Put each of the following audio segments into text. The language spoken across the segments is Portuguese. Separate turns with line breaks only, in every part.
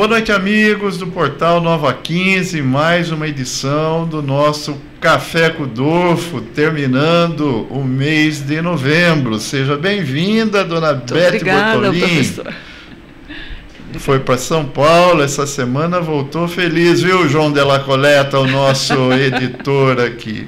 Boa noite, amigos do Portal Nova 15, mais uma edição do nosso Café com o Dolfo, terminando o mês de novembro. Seja bem-vinda, dona Beth Bortolin.
Professor.
Foi para São Paulo essa semana, voltou feliz, viu, João Della Coleta, o nosso editor aqui.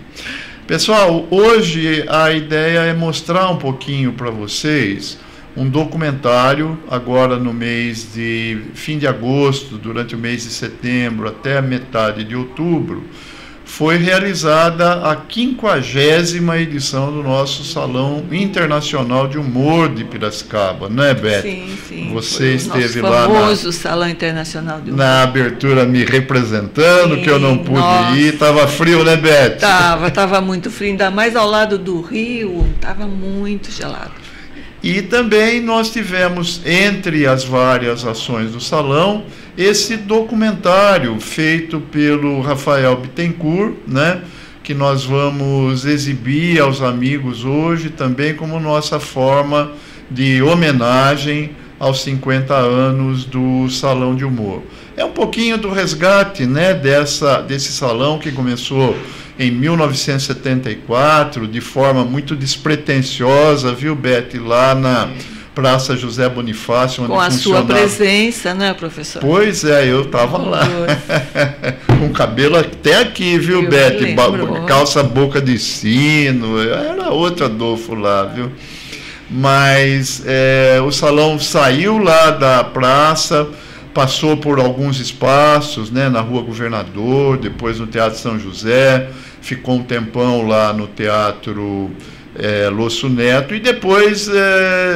Pessoal, hoje a ideia é mostrar um pouquinho para vocês um documentário, agora no mês de fim de agosto, durante o mês de setembro até a metade de outubro, foi realizada a 50ª edição do nosso Salão Internacional de Humor de Piracicaba, não é, Beth?
Sim, sim.
Você esteve
nosso
lá
famoso Salão Internacional de Humor.
Na abertura me representando,
sim,
que eu não pude ir, estava frio, né, Beth?
Estava muito frio, ainda mais ao lado do rio, estava muito gelado.
E também nós tivemos, entre as várias ações do salão, esse documentário feito pelo Rafael Bittencourt, né, que nós vamos exibir aos amigos hoje, também como nossa forma de homenagem aos 50 anos do Salão de Humor. É um pouquinho do resgate, né, desse salão que começou em 1974, de forma muito despretensiosa, viu, Beth, lá na Praça José Bonifácio, onde
com a
funcionava...
sua presença, né, professor?
Pois é, eu estava lá, com cabelo até aqui, viu, Beth, calça boca de sino, era outro Adolfo lá, viu? Mas o salão saiu lá da praça, passou por alguns espaços, né, na Rua Governador, depois no Teatro São José, ficou um tempão lá no Teatro Lôcio Neto e depois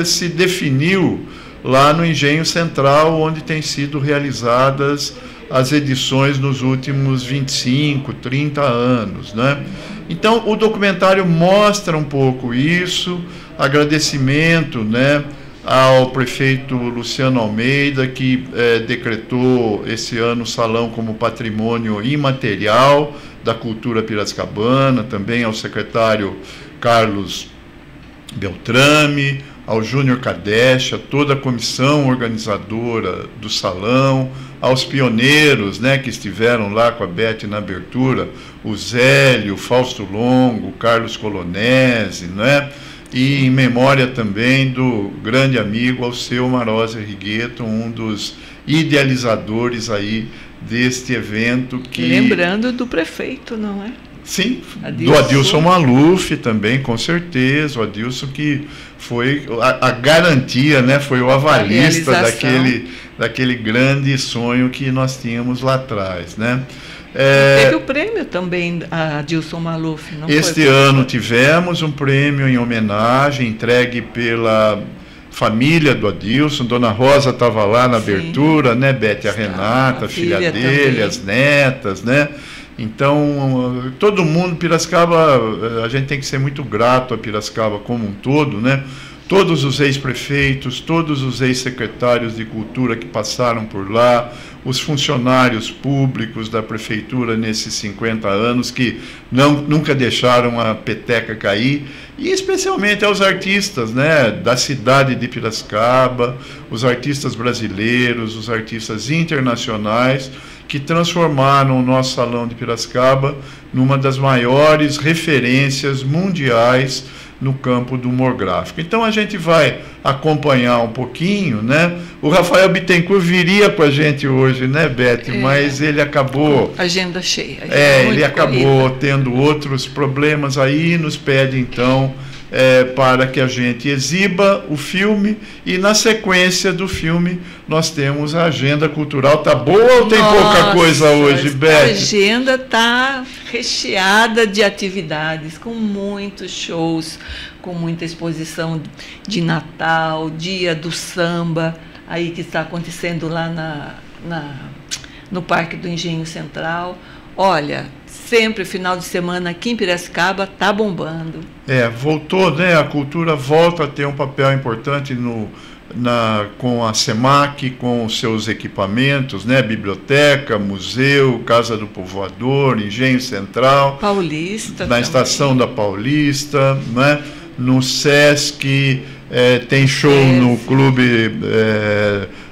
se definiu lá no Engenho Central, onde têm sido realizadas as edições nos últimos 25, 30 anos, né? Então, o documentário mostra um pouco isso, agradecimento, né, ao prefeito Luciano Almeida, que decretou esse ano o salão como patrimônio imaterial da cultura piracicabana, também ao secretário Carlos Beltrame, ao Júnior Kadesh, a toda a comissão organizadora do salão, aos pioneiros, né, que estiveram lá com a Beth na abertura, o Zélio, o Fausto Longo, o Carlos Colonese, né? E em memória também do grande amigo Alceu Marosa Rigueto, um dos idealizadores aí deste evento. Que...
Lembrando do prefeito, não é?
Sim, do Adilson Maluf também, com certeza. O Adilson que foi a garantia, né? Foi o avalista daquele grande sonho que nós tínhamos lá atrás, né?
Teve o prêmio também, a Adilson Maluf, não foi?
Este ano tivemos um prêmio em homenagem entregue pela família do Adilson. Dona Rosa estava lá na abertura, né, Beth? A Renata, a filha dele, também. As netas, né? Então, todo mundo, Piracicaba, a gente tem que ser muito grato a Piracicaba como um todo, né? Todos os ex-prefeitos, todos os ex-secretários de cultura que passaram por lá, os funcionários públicos da prefeitura nesses 50 anos que nunca deixaram a peteca cair, e especialmente aos artistas, né, da cidade de Piracicaba, os artistas brasileiros, os artistas internacionais, que transformaram o nosso Salão de Piracicaba numa das maiores referências mundiais no campo do humor gráfico. Então a gente vai acompanhar um pouquinho, né? O Rafael Bittencourt viria com a gente hoje, né, Beth? Mas ele acabou...
Agenda cheia.
Ele acabou tendo outros problemas aí, nos pede então para que a gente exiba o filme e na sequência do filme nós temos a agenda cultural. Tá boa ou tem pouca coisa hoje, Beth?
A agenda está recheada de atividades, com muitos shows, com muita exposição de Natal, Dia do Samba, aí que está acontecendo lá no Parque do Engenho Central. Olha, sempre final de semana aqui em Piracicaba está bombando.
Voltou, né? A cultura volta a ter um papel importante com a SEMAC, com os seus equipamentos, né? Biblioteca, museu, Casa do Povoador, Engenho Central.
Paulista.
Na Estação da Paulista, né? No SESC, tem show no Clube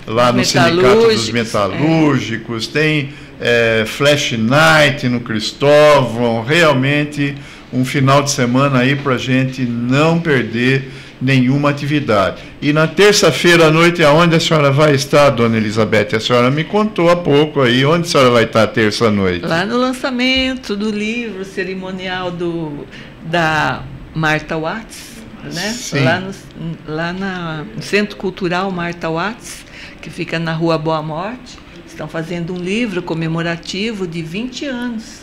lá no Sindicato dos Metalúrgicos, tem Flash Night no Cristóvão, realmente um final de semana aí para a gente não perder nenhuma atividade. E na terça-feira à noite, aonde a senhora vai estar, dona Elizabeth? A senhora me contou há pouco aí, onde a senhora vai estar terça-noite?
Lá no lançamento do livro cerimonial da Marta Watts, né?
Sim.
Lá no Centro Cultural Marta Watts, que fica na Rua Boa Morte. Estão fazendo um livro comemorativo de 20 anos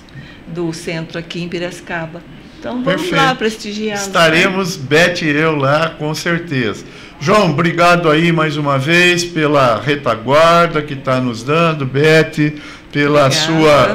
do centro aqui em Piracicaba. Então vamos lá prestigiar.
Estaremos, Beth e eu lá, com certeza. João, obrigado aí mais uma vez pela retaguarda que está nos dando, Beth, pela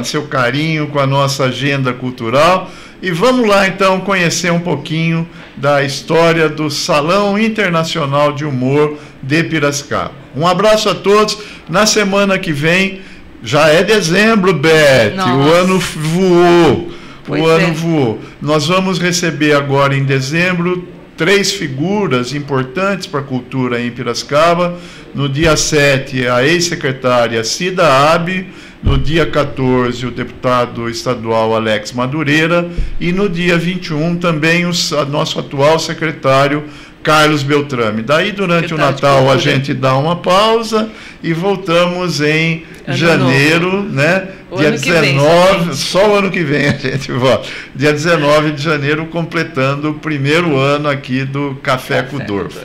seu carinho com a nossa agenda cultural. E vamos lá então conhecer um pouquinho da história do Salão Internacional de Humor de Piracicaba. Um abraço a todos. Na semana que vem, já é dezembro, Beth. Nossa. O ano voou. Voou. Nós vamos receber agora em dezembro 3 figuras importantes para a cultura em Piracicaba. No dia 7, a ex-secretária Cida Abbe. No dia 14, o deputado estadual Alex Madureira. E no dia 21, também o nosso atual secretário Carlos Beltrame. Daí, durante o Natal, a gente dá uma pausa e voltamos em janeiro, né? Dia 19, só o ano que vem a gente volta. Dia 19 de janeiro, completando o primeiro ano aqui do Café com Dorf.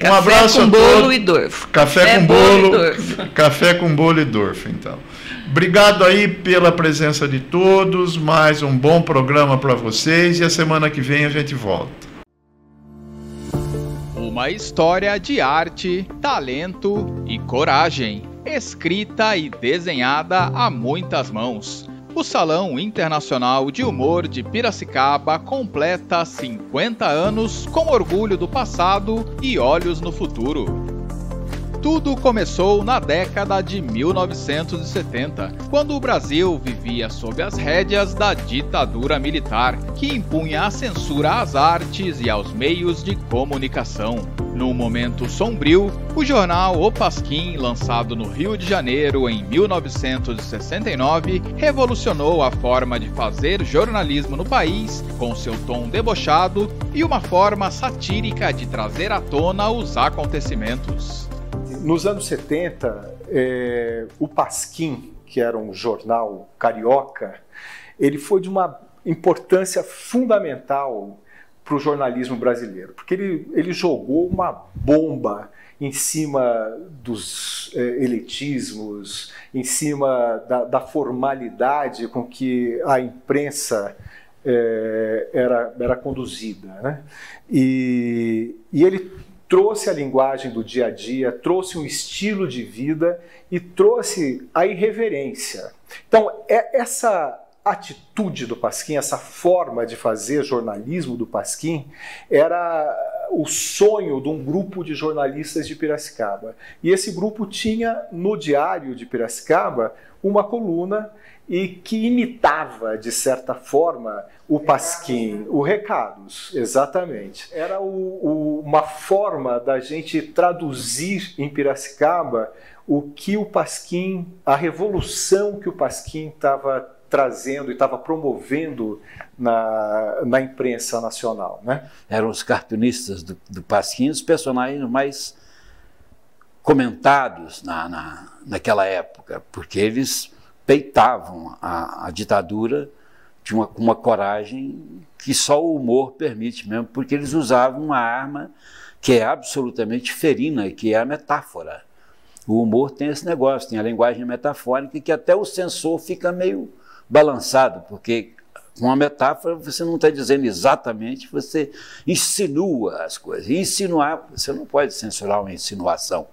Um abraço a todos.
Café com bolo e Dorf.
Café com bolo e Dorf, então. Obrigado aí pela presença de todos, mais um bom programa para vocês e a semana que vem a gente volta.
Uma história de arte, talento e coragem, escrita e desenhada a muitas mãos. O Salão Internacional de Humor de Piracicaba completa 50 anos com orgulho do passado e olhos no futuro. Tudo começou na década de 1970, quando o Brasil vivia sob as rédeas da ditadura militar, que impunha a censura às artes e aos meios de comunicação. Num momento sombrio, o jornal O Pasquim, lançado no Rio de Janeiro em 1969, revolucionou a forma de fazer jornalismo no país, com seu tom debochado e uma forma satírica de trazer à tona os acontecimentos.
Nos anos 70, o Pasquim, que era um jornal carioca, ele foi de uma importância fundamental para o jornalismo brasileiro, porque ele jogou uma bomba em cima dos elitismos, em cima da formalidade com que a imprensa era conduzida, né? E ele trouxe a linguagem do dia a dia, trouxe um estilo de vida e trouxe a irreverência. Então, essa atitude do Pasquim, essa forma de fazer jornalismo do Pasquim, era o sonho de um grupo de jornalistas de Piracicaba. E esse grupo tinha no Diário de Piracicaba uma coluna e que imitava, de certa forma, o Pasquim, o Recados, exatamente. Era uma forma da gente traduzir em Piracicaba o que o Pasquim, a revolução que o Pasquim estava trazendo e estava promovendo na imprensa nacional, né?
Eram os cartunistas do Pasquim, os personagens mais comentados naquela época, porque eles peitavam a ditadura com uma coragem que só o humor permite mesmo, porque eles usavam uma arma que é absolutamente ferina, que é a metáfora. O humor tem esse negócio, tem a linguagem metafórica que até o censor fica meio balançado, porque com a metáfora você não está dizendo exatamente, você insinua as coisas. E insinuar, você não pode censurar uma insinuação,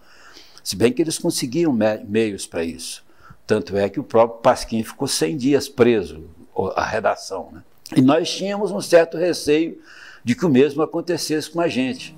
se bem que eles conseguiam meios para isso. Tanto é que o próprio Pasquim ficou 100 dias preso, a redação, né? E nós tínhamos um certo receio de que o mesmo acontecesse com a gente.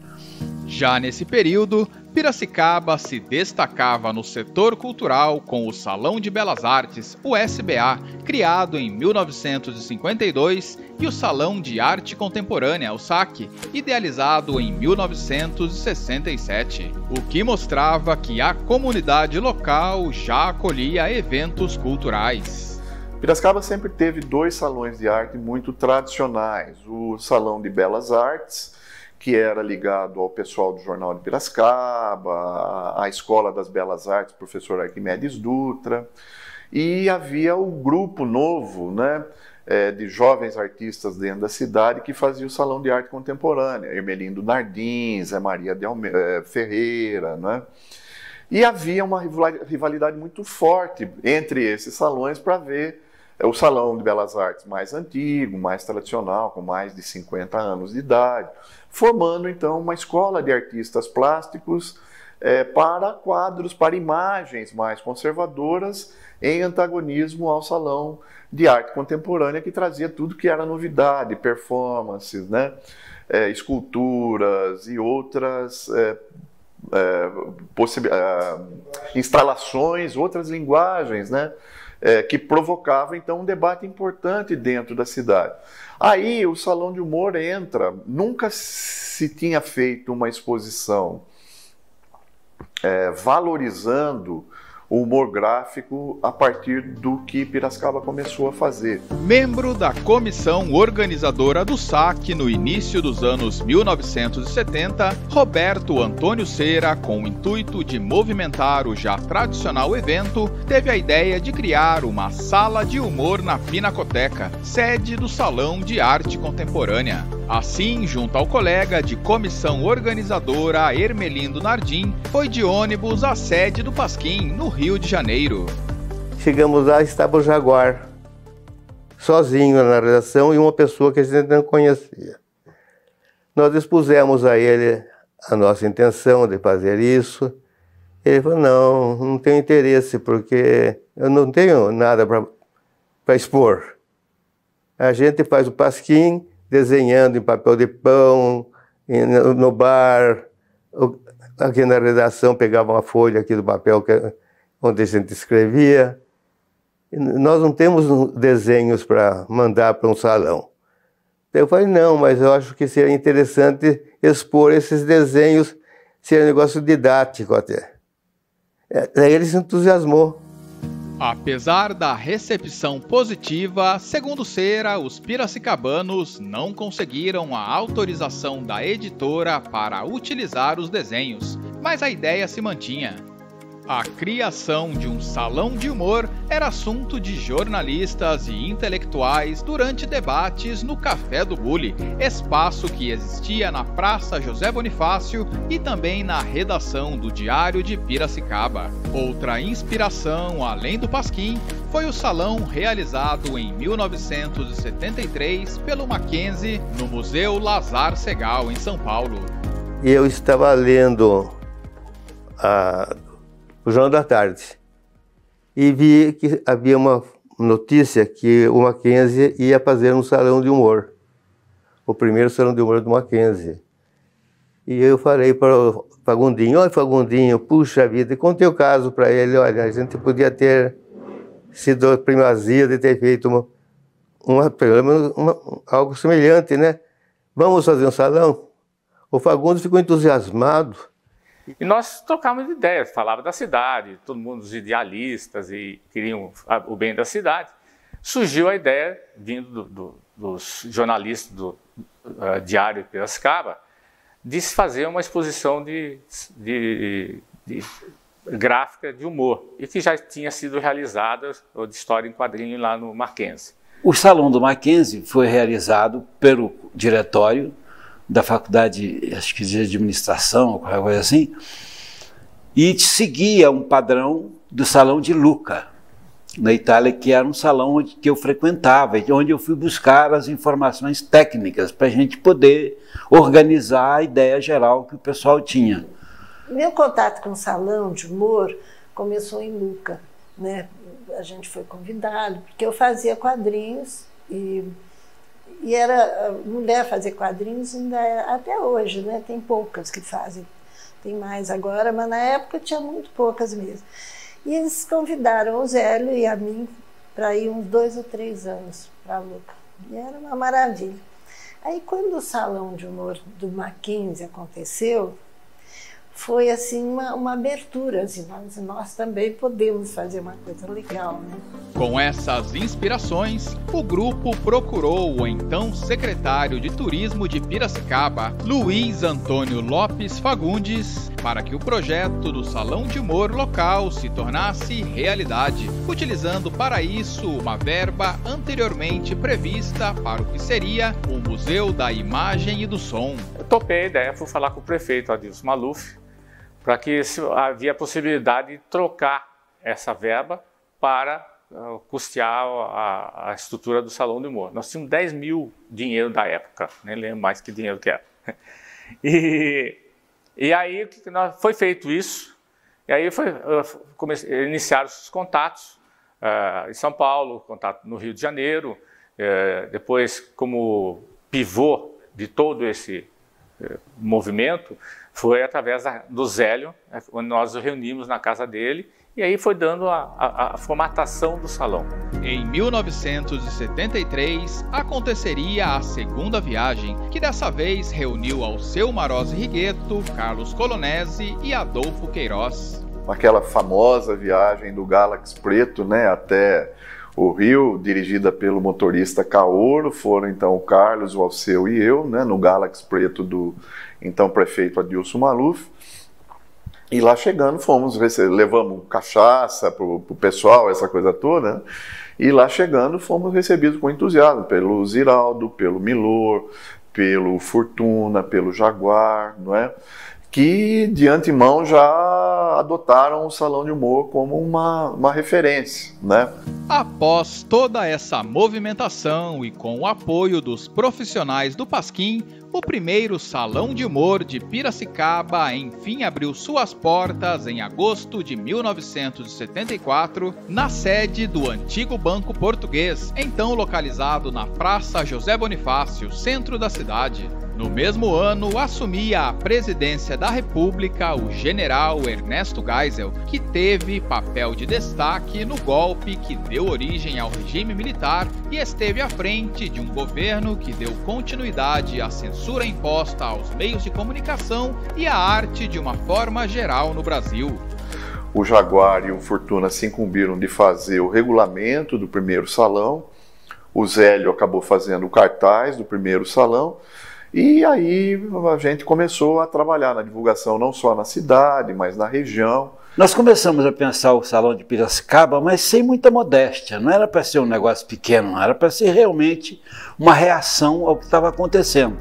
Já nesse período, Piracicaba se destacava no setor cultural com o Salão de Belas Artes, o SBA, criado em 1952, e o Salão de Arte Contemporânea, o SAC, idealizado em 1967, o que mostrava que a comunidade local já acolhia eventos culturais.
Piracicaba sempre teve 2 salões de arte muito tradicionais, o Salão de Belas Artes, que era ligado ao pessoal do Jornal de Piracicaba, à Escola das Belas Artes, professor Arquimedes Dutra, e havia o grupo novo, né, de jovens artistas dentro da cidade que fazia o Salão de Arte Contemporânea, Ermelindo Nardim, Zé Maria de Ferreira, né? E havia uma rivalidade muito forte entre esses salões para ver o Salão de Belas Artes mais antigo, mais tradicional, com mais de 50 anos de idade, formando então uma escola de artistas plásticos para quadros, para imagens mais conservadoras, em antagonismo ao Salão de Arte Contemporânea, que trazia tudo que era novidade, performances, né, esculturas e outras instalações, outras linguagens, né, que provocava então um debate importante dentro da cidade. Aí o Salão de Humor entra, nunca se tinha feito uma exposição valorizando o humor gráfico a partir do que Piracicaba começou a fazer.
Membro da comissão organizadora do SAC no início dos anos 1970, Roberto Antônio Cera, com o intuito de movimentar o já tradicional evento, teve a ideia de criar uma sala de humor na Pinacoteca, sede do Salão de Arte Contemporânea. Assim, junto ao colega de comissão organizadora Ermelindo Nardim, foi de ônibus à sede do Pasquim, no Rio de Janeiro.
Chegamos lá, estava o Jaguar, sozinho na redação, e uma pessoa que a gente não conhecia. Nós expusemos a ele a nossa intenção de fazer isso. Ele falou, não tenho interesse, porque eu não tenho nada para expor. A gente faz o Pasquim, desenhando em papel de pão, no bar, aqui na redação pegava uma folha aqui do papel onde a gente escrevia. Nós não temos desenhos para mandar para um salão. Eu falei, não, mas eu acho que seria interessante expor esses desenhos, seria um negócio didático até. Daí ele se entusiasmou.
Apesar da recepção positiva, segundo Cera, os piracicabanos não conseguiram a autorização da editora para utilizar os desenhos, mas a ideia se mantinha. A criação de um salão de humor era assunto de jornalistas e intelectuais durante debates no Café do Bully, espaço que existia na Praça José Bonifácio e também na redação do Diário de Piracicaba. Outra inspiração, além do Pasquim, foi o salão realizado em 1973 pelo Mackenzie no Museu Lazar Segal, em São Paulo.
E eu estava lendo o Jornal da Tarde e vi que havia uma notícia que o Mackenzie ia fazer um salão de humor, o primeiro salão de humor do Mackenzie. E eu falei para o Fagundinho, olha Fagundinho, puxa vida, e contei o caso para ele, olha, a gente podia ter sido a primazia de ter feito algo semelhante, né? Vamos fazer um salão? O Fagundes ficou entusiasmado.
E nós trocávamos ideias, falava da cidade, todo mundo, os idealistas e queriam o bem da cidade. Surgiu a ideia, vindo dos jornalistas do Diário de Piracicaba, de se fazer uma exposição de gráfica de humor, e que já tinha sido realizada, de história em quadrinho, lá no Mackenzie.
O Salão do Mackenzie foi realizado pelo diretório da faculdade, acho que de administração, ou qualquer coisa assim, e seguia um padrão do Salão de Lucca, na Itália, que era um salão que eu frequentava, onde eu fui buscar as informações técnicas para a gente poder organizar a ideia geral que o pessoal tinha.
Meu contato com o salão de humor começou em Lucca, né? A gente foi convidado, porque eu fazia quadrinhos e E era mulher fazer quadrinhos ainda até hoje, né? Tem poucas que fazem, tem mais agora, mas na época tinha muito poucas mesmo. E eles convidaram o Zélio e a mim para ir uns 2 ou 3 anos para a Luca. E era uma maravilha. Aí quando o Salão de Humor do Mackenzie aconteceu, foi assim uma abertura, assim, nós também podemos fazer uma coisa legal, né?
Com essas inspirações, o grupo procurou o então secretário de Turismo de Piracicaba, Luiz Antônio Lopes Fagundes, para que o projeto do Salão de Humor local se tornasse realidade, utilizando para isso uma verba anteriormente prevista para o que seria o Museu da Imagem e do Som.
Eu topei a ideia, fui falar com o prefeito Adilson Maluf, para que havia a possibilidade de trocar essa verba para custear a estrutura do Salão de Humor. Nós tínhamos 10 mil dinheiro da época, nem lembro mais que dinheiro que era. E aí foi feito isso, e aí iniciaram os contatos em São Paulo, contato no Rio de Janeiro, depois como pivô de todo esse movimento, foi através do Zélio, onde nós nos reunimos na casa dele, e aí foi dando a formatação do salão.
Em 1973, aconteceria a segunda viagem, que dessa vez reuniu Alceu Marozzi Righetto, Carlos Colonese e Adolfo Queiroz.
Aquela famosa viagem do Galax Preto, né, até o Rio, dirigida pelo motorista Caoro, foram então o Carlos, o Alceu e eu, né, no Galax Preto do então prefeito Adilson Maluf. E lá chegando, levamos cachaça para o pessoal, essa coisa toda, né? E lá chegando, fomos recebidos com entusiasmo pelo Ziraldo, pelo Milor, pelo Fortuna, pelo Jaguar, não é? Que de antemão já adotaram o Salão de Humor como uma referência, né?
Após toda essa movimentação e com o apoio dos profissionais do Pasquim, o primeiro Salão de Humor de Piracicaba enfim abriu suas portas em agosto de 1974, na sede do antigo Banco Português, então localizado na Praça José Bonifácio, centro da cidade. No mesmo ano, assumia a presidência da República o general Ernesto Geisel, que teve papel de destaque no golpe que deu origem ao regime militar e esteve à frente de um governo que deu continuidade à censura imposta aos meios de comunicação e à arte de uma forma geral no Brasil.
O Jaguar e o Fortuna se incumbiram de fazer o regulamento do primeiro salão, o Zélio acabou fazendo o cartaz do primeiro salão, e aí a gente começou a trabalhar na divulgação não só na cidade, mas na região.
Nós começamos a pensar o Salão de Piracicaba, mas sem muita modéstia. Não era para ser um negócio pequeno, era para ser realmente uma reação ao que estava acontecendo.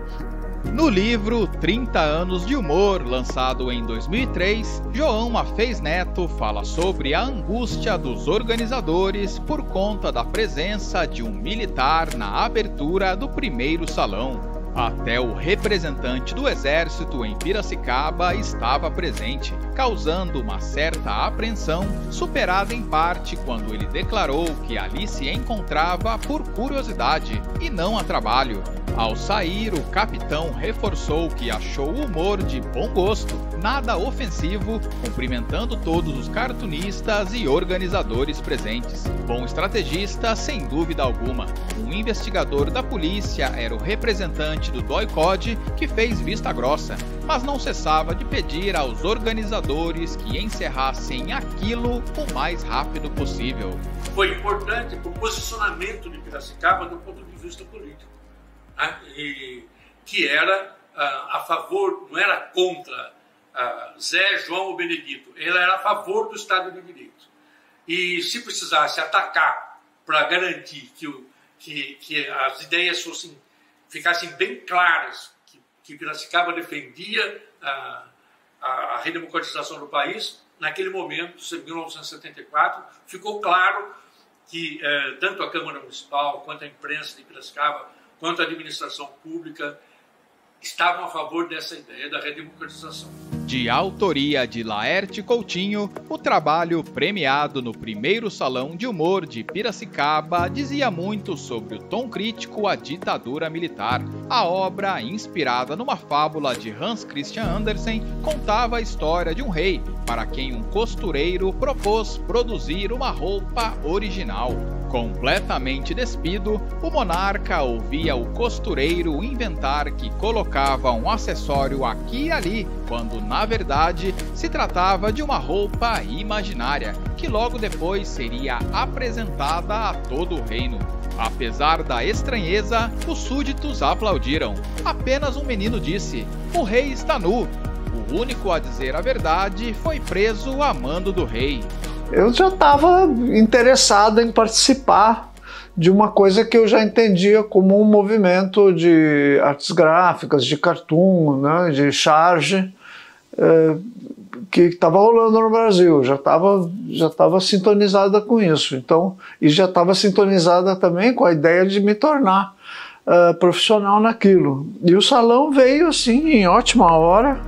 No livro 30 Anos de Humor, lançado em 2003, João Maffez Neto fala sobre a angústia dos organizadores por conta da presença de um militar na abertura do primeiro salão. Até o representante do Exército em Piracicaba estava presente, causando uma certa apreensão, superada em parte quando ele declarou que ali se encontrava por curiosidade e não a trabalho. Ao sair, o capitão reforçou que achou o humor de bom gosto, nada ofensivo, cumprimentando todos os cartunistas e organizadores presentes. Bom estrategista, sem dúvida alguma. Um investigador da polícia era o representante do DOI-CODE que fez vista grossa, mas não cessava de pedir aos organizadores que encerrassem aquilo o mais rápido possível.
Foi importante para o posicionamento de Piracicaba do ponto de vista político, né? E que era a favor, não era contra Zé, João ou Benedito, ele era a favor do Estado de Direito. E se precisasse atacar para garantir que as ideias ficassem bem claras, que Piracicaba defendia a redemocratização do país, naquele momento, em 1974, ficou claro que tanto a Câmara Municipal, quanto a imprensa de Piracicaba, quanto a administração pública estavam a favor dessa ideia da redemocratização.
De autoria de Laerte Coutinho, o trabalho premiado no primeiro Salão de Humor de Piracicaba dizia muito sobre o tom crítico à ditadura militar. A obra, inspirada numa fábula de Hans Christian Andersen, contava a história de um rei para quem um costureiro propôs produzir uma roupa original. Completamente despido, o monarca ouvia o costureiro inventar que colocava um acessório aqui e ali, quando na verdade se tratava de uma roupa imaginária, que logo depois seria apresentada a todo o reino. Apesar da estranheza, os súditos aplaudiram. Apenas um menino disse: "O rei está nu." O único a dizer a verdade foi preso a mando do rei.
Eu já estava interessado em participar de uma coisa que eu já entendia como um movimento de artes gráficas, de cartoon, né, de charge, que estava rolando no Brasil. Já estava sintonizada com isso. Então, e já estava sintonizada também com a ideia de me tornar profissional naquilo. E o salão veio assim em ótima hora.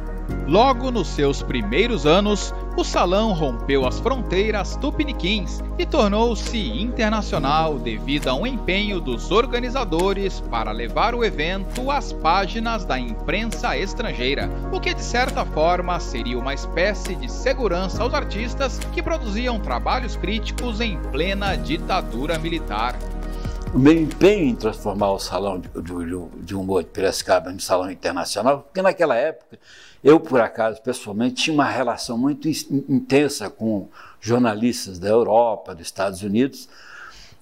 Logo nos seus primeiros anos, o salão rompeu as fronteiras tupiniquins e tornou-se internacional devido a um empenho dos organizadores para levar o evento às páginas da imprensa estrangeira, o que de certa forma seria uma espécie de segurança aos artistas que produziam trabalhos críticos em plena ditadura militar.
O meu empenho em transformar o Salão de Humor de Piracicaba em salão internacional, porque naquela época eu, por acaso, pessoalmente, tinha uma relação muito intensa com jornalistas da Europa, dos Estados Unidos,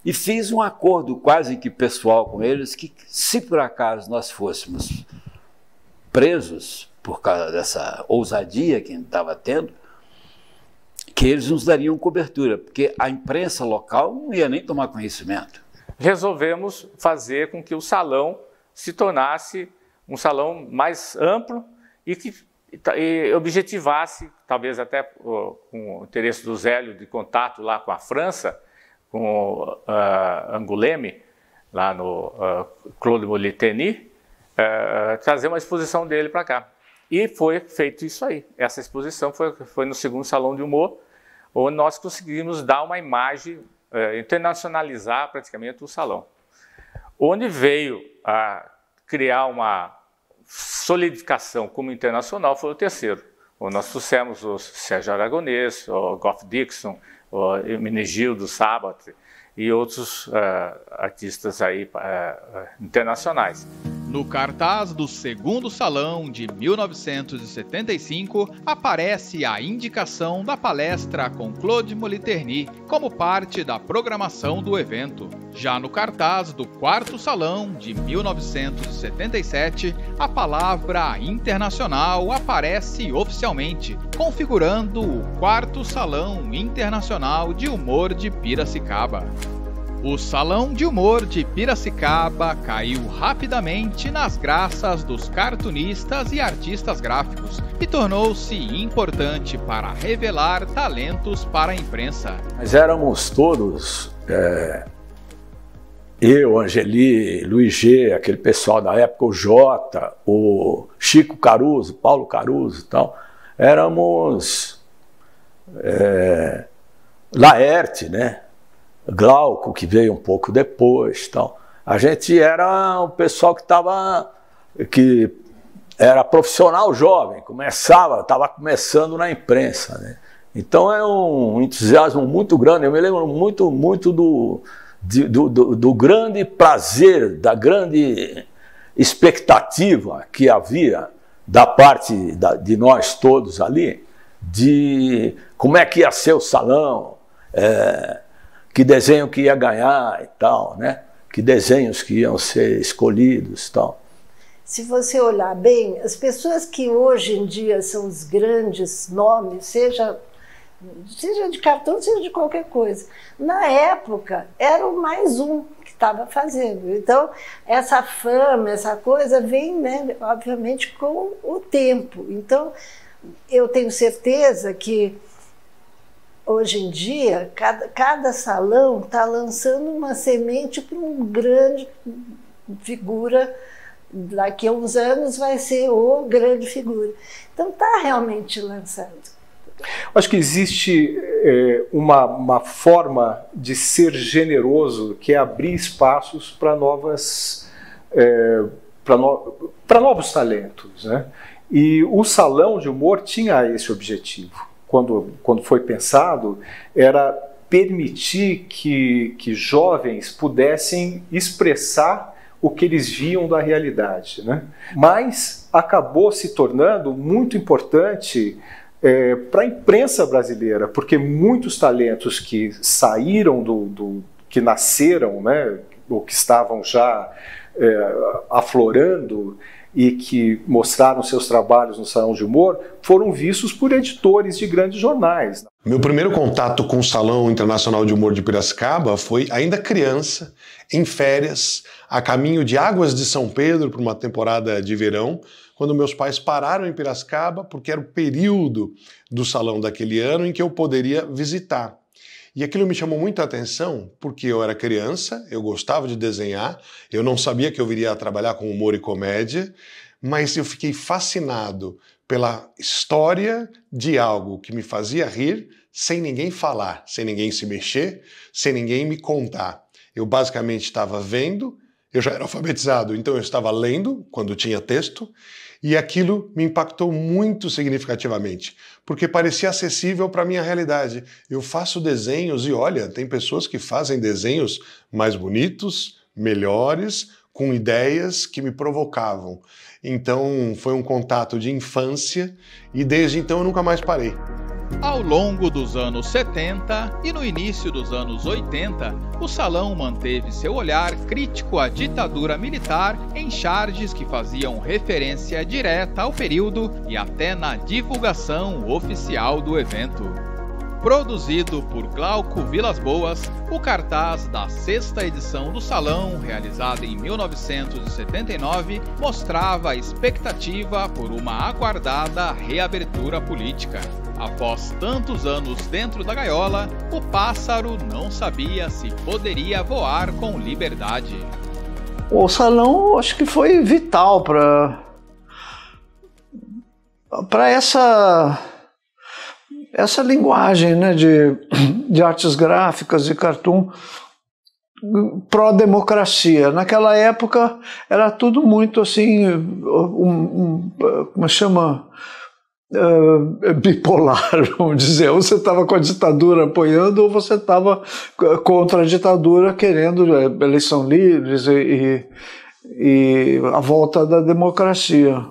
e fiz um acordo quase que pessoal com eles que, se por acaso nós fôssemos presos por causa dessa ousadia que a gente estava tendo, que eles nos dariam cobertura, porque a imprensa local não ia nem tomar conhecimento.
Resolvemos fazer com que o salão se tornasse um salão mais amplo e que objetivasse, talvez até com o interesse do Zélio de contato lá com a França, com Angoulême, lá no Claude Moliteni, trazer uma exposição dele para cá. E foi feito isso aí. Essa exposição foi no segundo Salão de Humor, onde nós conseguimos dar uma imagem, internacionalizar praticamente o salão. Onde veio a criar uma solidificação como internacional foi o terceiro. Nós trouxemos o Sérgio Aragonês, o Goff Dixon, o Menegildo Sabat e outros artistas aí, internacionais.
No cartaz do segundo salão de 1975, aparece a indicação da palestra com Claude Moliterni como parte da programação do evento. Já no cartaz do quarto salão de 1977, a palavra internacional aparece oficialmente, configurando o quarto Salão Internacional de Humor de Piracicaba. O Salão de Humor de Piracicaba caiu rapidamente nas graças dos cartunistas e artistas gráficos e tornou-se importante para revelar talentos para a imprensa.
Mas éramos todos, eu, Angeli, Luiz G, aquele pessoal da época, o Jota, o Chico Caruso, Paulo Caruso e tal, éramos Laerte, né? Glauco, que veio um pouco depois, tal. A gente era um pessoal que era profissional jovem, estava começando na imprensa, né? Então é um entusiasmo muito grande. Eu me lembro muito do grande prazer, da grande expectativa que havia da parte de nós todos ali, de como é que ia ser o salão, que desenho que ia ganhar e tal, né? Que desenhos que iam ser escolhidos e tal.
Se você olhar bem, as pessoas que hoje em dia são os grandes nomes, seja de cartão, seja de qualquer coisa, na época era o mais um que estava fazendo. Então, essa fama, essa coisa vem, né, obviamente, com o tempo. Então, eu tenho certeza que hoje em dia, cada salão está lançando uma semente para uma grande figura daqui a uns anos vai ser o grande figura. Então está realmente lançando.
Acho que existe uma forma de ser generoso, que é abrir espaços para novos talentos, né? E o Salão de Humor tinha esse objetivo. Quando foi pensado, era permitir que jovens pudessem expressar o que eles viam da realidade, né? Mas acabou se tornando muito importante para a imprensa brasileira, porque muitos talentos que saíram que nasceram, né, ou que estavam já aflorando e que mostraram seus trabalhos no Salão de Humor, foram vistos por editores de grandes jornais.
Meu primeiro contato com o Salão Internacional de Humor de Piracicaba foi ainda criança, em férias, a caminho de Águas de São Pedro para uma temporada de verão, quando meus pais pararam em Piracicaba, porque era o período do salão daquele ano em que eu poderia visitar. E aquilo me chamou muito a atenção, porque eu era criança, eu gostava de desenhar, eu não sabia que eu viria a trabalhar com humor e comédia, mas eu fiquei fascinado pela história de algo que me fazia rir sem ninguém falar, sem ninguém se mexer, sem ninguém me contar. Eu basicamente estava vendo, eu já era alfabetizado, então eu estava lendo quando tinha texto, e aquilo me impactou muito significativamente, porque parecia acessível para a minha realidade. Eu faço desenhos e olha, tem pessoas que fazem desenhos mais bonitos, melhores, com ideias que me provocavam. Então foi um contato de infância e desde então eu nunca mais parei.
Ao longo dos anos 70 e no início dos anos 80, o Salão manteve seu olhar crítico à ditadura militar em charges que faziam referência direta ao período e até na divulgação oficial do evento. Produzido por Glauco Vilas Boas, o cartaz da 6ª edição do Salão, realizada em 1979, mostrava a expectativa por uma aguardada reabertura política. Após tantos anos dentro da gaiola, o pássaro não sabia se poderia voar com liberdade.
O Salão acho que foi vital para essa linguagem, né, de artes gráficas e cartoon pró-democracia. Naquela época era tudo muito assim, como chama? Bipolar, vamos dizer. Ou você estava com a ditadura apoiando, ou você estava contra a ditadura querendo eleição livres e a volta da democracia.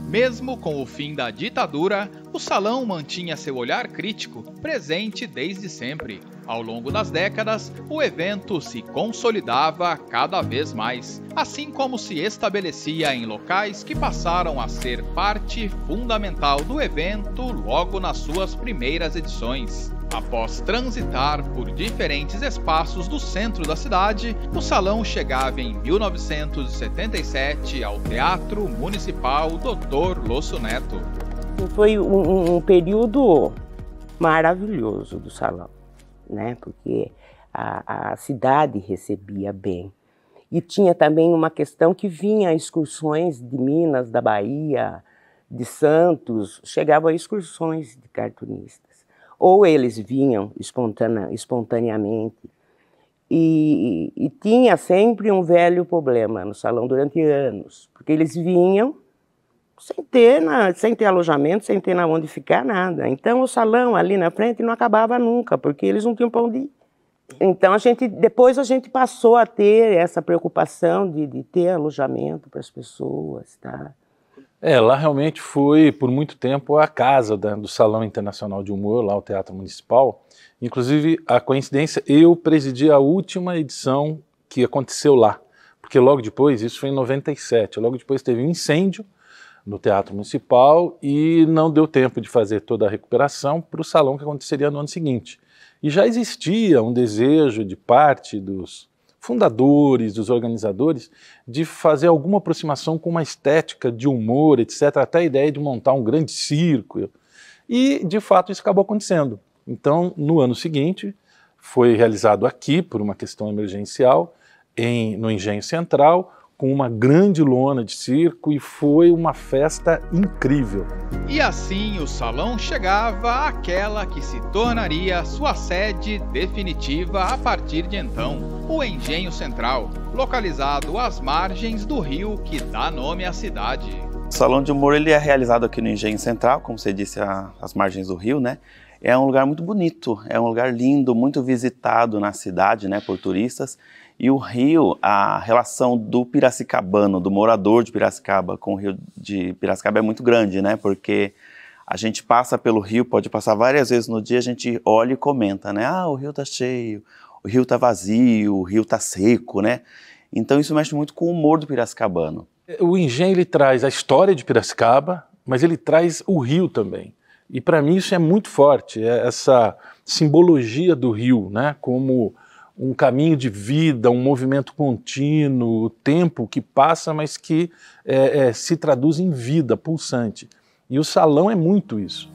Mesmo com o fim da ditadura, o Salão mantinha seu olhar crítico presente desde sempre. Ao longo das décadas, o evento se consolidava cada vez mais, assim como se estabelecia em locais que passaram a ser parte fundamental do evento logo nas suas primeiras edições. Após transitar por diferentes espaços do centro da cidade, o Salão chegava em 1977 ao Teatro Municipal Dr. Lúcio Neto.
Foi um período maravilhoso do Salão, né? Porque a cidade recebia bem. E tinha também uma questão que vinha excursões de Minas, da Bahia, de Santos, chegavam excursões de cartunistas. Ou eles vinham espontaneamente. E tinha sempre um velho problema no Salão durante anos, porque eles vinham sem ter alojamento, sem ter onde ficar, nada. Então o Salão ali na frente não acabava nunca, porque eles não tinham para onde ir. Então depois a gente passou a ter essa preocupação de ter alojamento para as pessoas, tá?
Lá realmente foi, por muito tempo, a casa do Salão Internacional de Humor, lá o Teatro Municipal. Inclusive, a coincidência, eu presidi a última edição que aconteceu lá, porque logo depois, isso foi em 97, logo depois teve um incêndio no Teatro Municipal e não deu tempo de fazer toda a recuperação para o salão que aconteceria no ano seguinte. E já existia um desejo de parte dos fundadores, dos organizadores, de fazer alguma aproximação com uma estética de humor, etc., até a ideia de montar um grande circo. E, de fato, isso acabou acontecendo. Então, no ano seguinte, foi realizado aqui, por uma questão emergencial, no Engenho Central, com uma grande lona de circo e foi uma festa incrível.
E assim o salão chegava àquela que se tornaria sua sede definitiva a partir de então, o Engenho Central, localizado às margens do rio que dá nome à cidade.
O Salão de Humor ele é realizado aqui no Engenho Central, como você disse, às margens do rio, né? É um lugar muito bonito, é um lugar lindo, muito visitado na cidade, né, por turistas. E o rio, a relação do piracicabano, do morador de Piracicaba com o rio de Piracicaba é muito grande, né? Porque a gente passa pelo rio, pode passar várias vezes no dia, a gente olha e comenta, né? Ah, o rio tá cheio, o rio tá vazio, o rio tá seco, né? Então isso mexe muito com o humor do piracicabano.
O Engenho ele traz a história de Piracicaba, mas ele traz o rio também. E para mim isso é muito forte, essa simbologia do rio, né? Como um caminho de vida, um movimento contínuo, o tempo que passa, mas que se traduz em vida pulsante. E o salão é muito isso.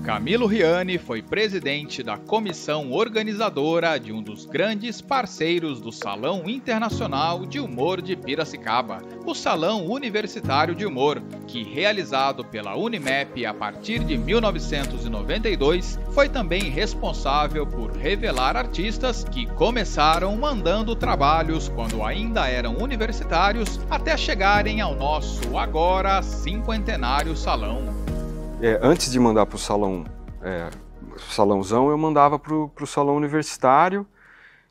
Camilo Riani foi presidente da comissão organizadora de um dos grandes parceiros do Salão Internacional de Humor de Piracicaba, o Salão Universitário de Humor, que, realizado pela Unimep a partir de 1992, foi também responsável por revelar artistas que começaram mandando trabalhos quando ainda eram universitários até chegarem ao nosso agora cinquentenário salão.
Antes de mandar para o salãozão, eu mandava para o salão universitário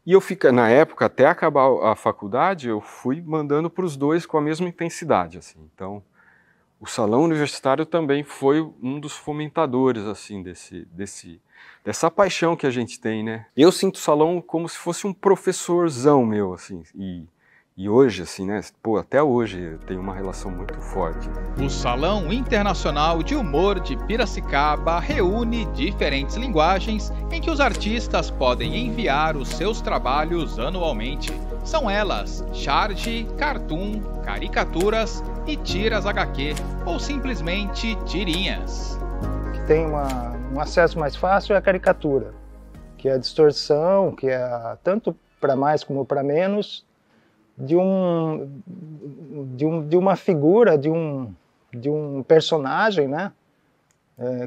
e eu na época, até acabar a faculdade, eu fui mandando para os dois com a mesma intensidade, assim. Então, o salão universitário também foi um dos fomentadores, assim, dessa paixão que a gente tem, né? Eu sinto o salão como se fosse um professorzão meu, assim, e hoje, assim, né, pô, até hoje tem uma relação muito forte.
O Salão Internacional de Humor de Piracicaba reúne diferentes linguagens em que os artistas podem enviar os seus trabalhos anualmente. São elas charge, cartoon, caricaturas e tiras HQ, ou simplesmente tirinhas.
O que tem um acesso mais fácil é a caricatura, que é a distorção, que é tanto para mais como para menos, de uma figura, de um personagem, né?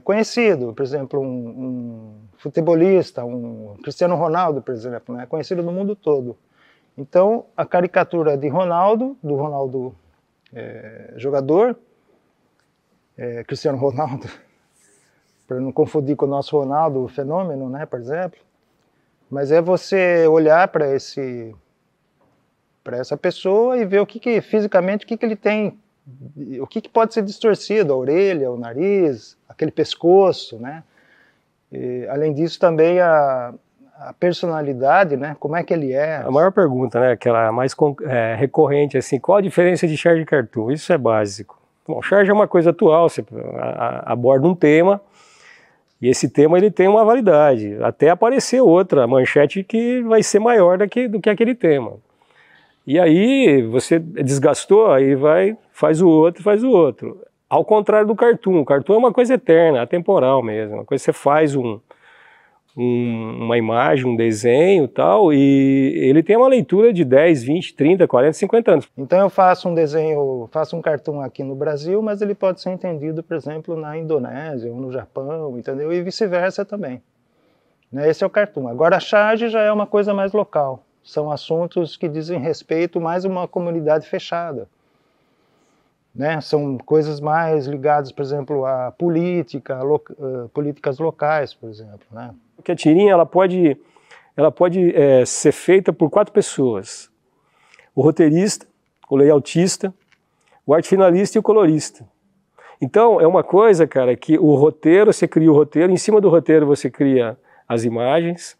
Conhecido, por exemplo, um futebolista, um Cristiano Ronaldo, por exemplo, né? Conhecido no mundo todo. Então, a caricatura de Ronaldo, do Ronaldo jogador, Cristiano Ronaldo, para não confundir com o nosso Ronaldo, o fenômeno, né, por exemplo, mas é você olhar para essa pessoa e ver fisicamente o que ele tem, o que pode ser distorcido, a orelha, o nariz, aquele pescoço, né? E, além disso, também a personalidade, né? Como é que ele é.
A maior pergunta, né? Aquela mais recorrente, assim, qual a diferença de charge e cartoon? Isso é básico. Bom, charge é uma coisa atual, você aborda um tema, e esse tema ele tem uma validade, até aparecer outra manchete que vai ser maior do que aquele tema. E aí você desgastou, aí faz o outro. Ao contrário do cartoon. O cartoon é uma coisa eterna, atemporal mesmo. Uma coisa que você faz uma imagem, um desenho e tal, e ele tem uma leitura de 10, 20, 30, 40, 50 anos.
Então eu faço um cartoon aqui no Brasil, mas ele pode ser entendido, por exemplo, na Indonésia ou no Japão, entendeu? E vice-versa também. Esse é o cartoon. Agora a charge já é uma coisa mais local. São assuntos que dizem respeito mais a uma comunidade fechada. Né? São coisas mais ligadas, por exemplo, à política, políticas locais, por exemplo. Né?
Porque a tirinha ela pode ser feita por 4 pessoas. O roteirista, o layoutista, o arte finalista e o colorista. Então, é uma coisa, cara, que o roteiro, você cria o roteiro, em cima do roteiro você cria as imagens.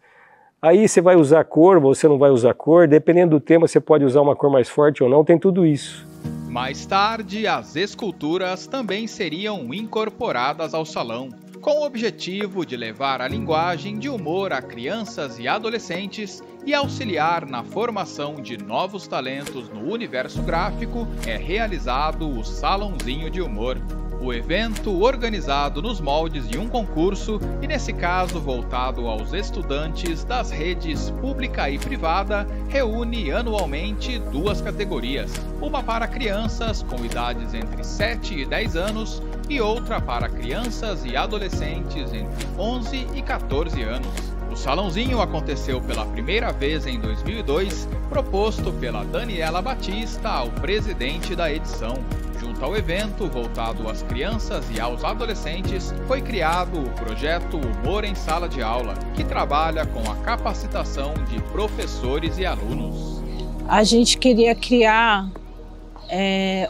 Aí você vai usar cor, ou você não vai usar cor, dependendo do tema você pode usar uma cor mais forte ou não, tem tudo isso.
Mais tarde, as esculturas também seriam incorporadas ao salão, com o objetivo de levar a linguagem de humor a crianças e adolescentes e auxiliar na formação de novos talentos no universo gráfico, é realizado o Salãozinho de Humor. O evento, organizado nos moldes de um concurso e nesse caso voltado aos estudantes das redes pública e privada, reúne anualmente duas categorias, uma para crianças com idades entre 7 e 10 anos e outra para crianças e adolescentes entre 11 e 14 anos. O Salãozinho aconteceu pela primeira vez em 2002, proposto pela Daniela Batista ao presidente da edição. Junto ao evento, voltado às crianças e aos adolescentes, foi criado o projeto Humor em Sala de Aula, que trabalha com a capacitação de professores e alunos.
A gente queria criar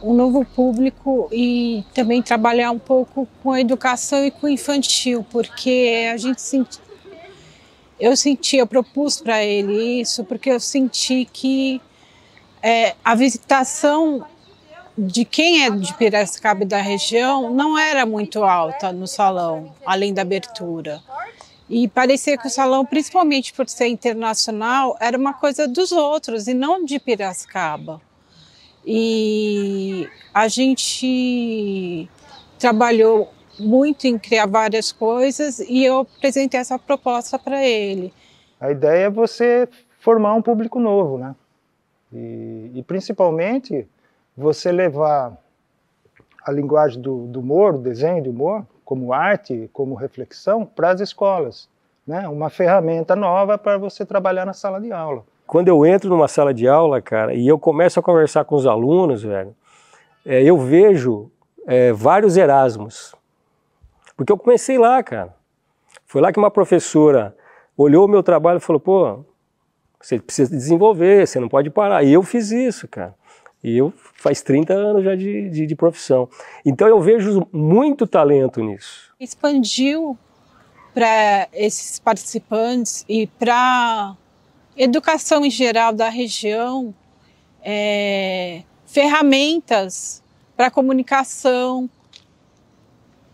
um novo público e também trabalhar um pouco com a educação e com o infantil, porque eu propus para ele isso, porque eu senti que a visitação de quem é de Piracicaba e da região não era muito alta no salão, além da abertura. E parecia que o salão, principalmente por ser internacional, era uma coisa dos outros e não de Piracicaba. E a gente trabalhou muito em criar várias coisas e eu apresentei essa proposta para ele.
A ideia é você formar um público novo, né? E principalmente você levar a linguagem do humor, o desenho de humor, como arte, como reflexão, para as escolas, né? Uma ferramenta nova para você trabalhar na sala de aula.
Quando eu entro numa sala de aula, cara, e eu começo a conversar com os alunos, velho, eu vejo vários Erasmos. Porque eu comecei lá, cara. Foi lá que uma professora olhou o meu trabalho e falou, pô, você precisa desenvolver, você não pode parar. E eu fiz isso, cara. E eu faz 30 anos já de profissão. Então eu vejo muito talento nisso.
Expandiu para esses participantes e para educação em geral da região, ferramentas para comunicação,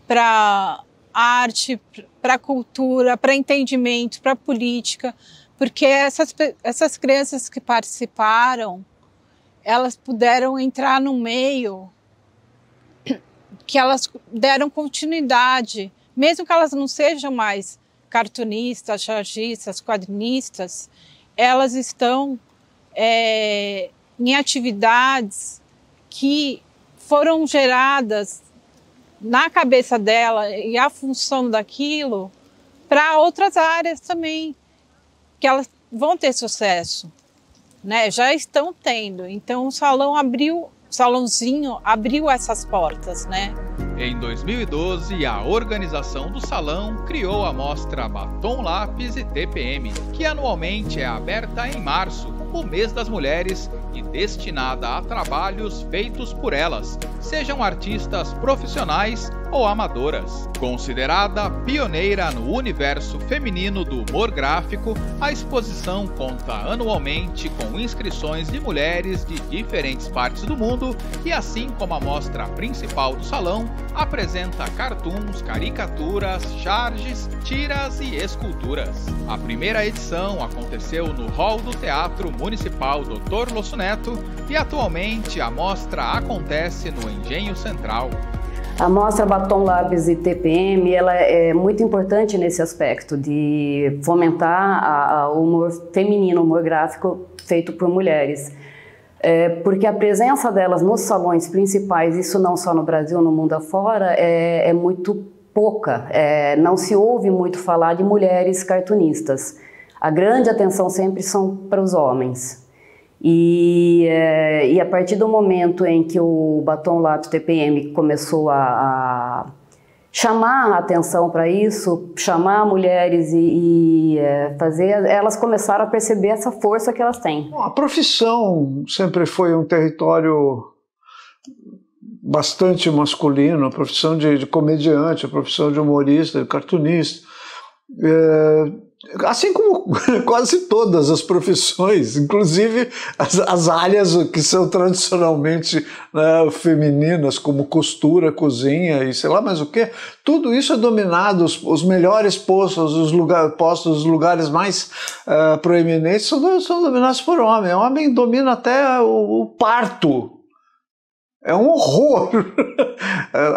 para arte, para cultura, para entendimento, para política, porque essas crianças que participaram, elas puderam entrar no meio que elas deram continuidade, mesmo que elas não sejam mais cartunistas, chargistas, quadrinistas, elas estão em atividades que foram geradas na cabeça dela e a função daquilo para outras áreas também, que elas vão ter sucesso, né? Já estão tendo. Então o salãozinho abriu essas portas, né?
Em 2012, a organização do salão criou a mostra Batom Lápis e TPM, que anualmente é aberta em março, o mês das mulheres, e destinada a trabalhos feitos por elas, sejam artistas profissionais ou amadoras. Considerada pioneira no universo feminino do humor gráfico, a exposição conta anualmente com inscrições de mulheres de diferentes partes do mundo e, assim como a mostra principal do salão, apresenta cartoons, caricaturas, charges, tiras e esculturas. A primeira edição aconteceu no Hall do Teatro Municipal Dr. Losso Neto e atualmente a mostra acontece no Engenho Central.
A mostra Batom Lápis e TPM ela é muito importante nesse aspecto de fomentar o humor feminino, o humor gráfico feito por mulheres. Porque a presença delas nos salões principais, isso não só no Brasil, no mundo afora, é muito pouca. Não se ouve muito falar de mulheres cartunistas. A grande atenção sempre são para os homens. E a partir do momento em que o Batom Lápis TPM começou a chamar a atenção para isso, chamar mulheres e fazer, elas começaram a perceber essa força que elas têm.
A profissão sempre foi um território bastante masculino, a profissão de comediante, a profissão de humorista, de cartunista. Assim como quase todas as profissões, inclusive as áreas que são tradicionalmente femininas, como costura, cozinha e sei lá mais o que, tudo isso é dominado, os melhores postos, os lugares mais proeminentes são dominados por homem. O homem domina até o parto. É um horror.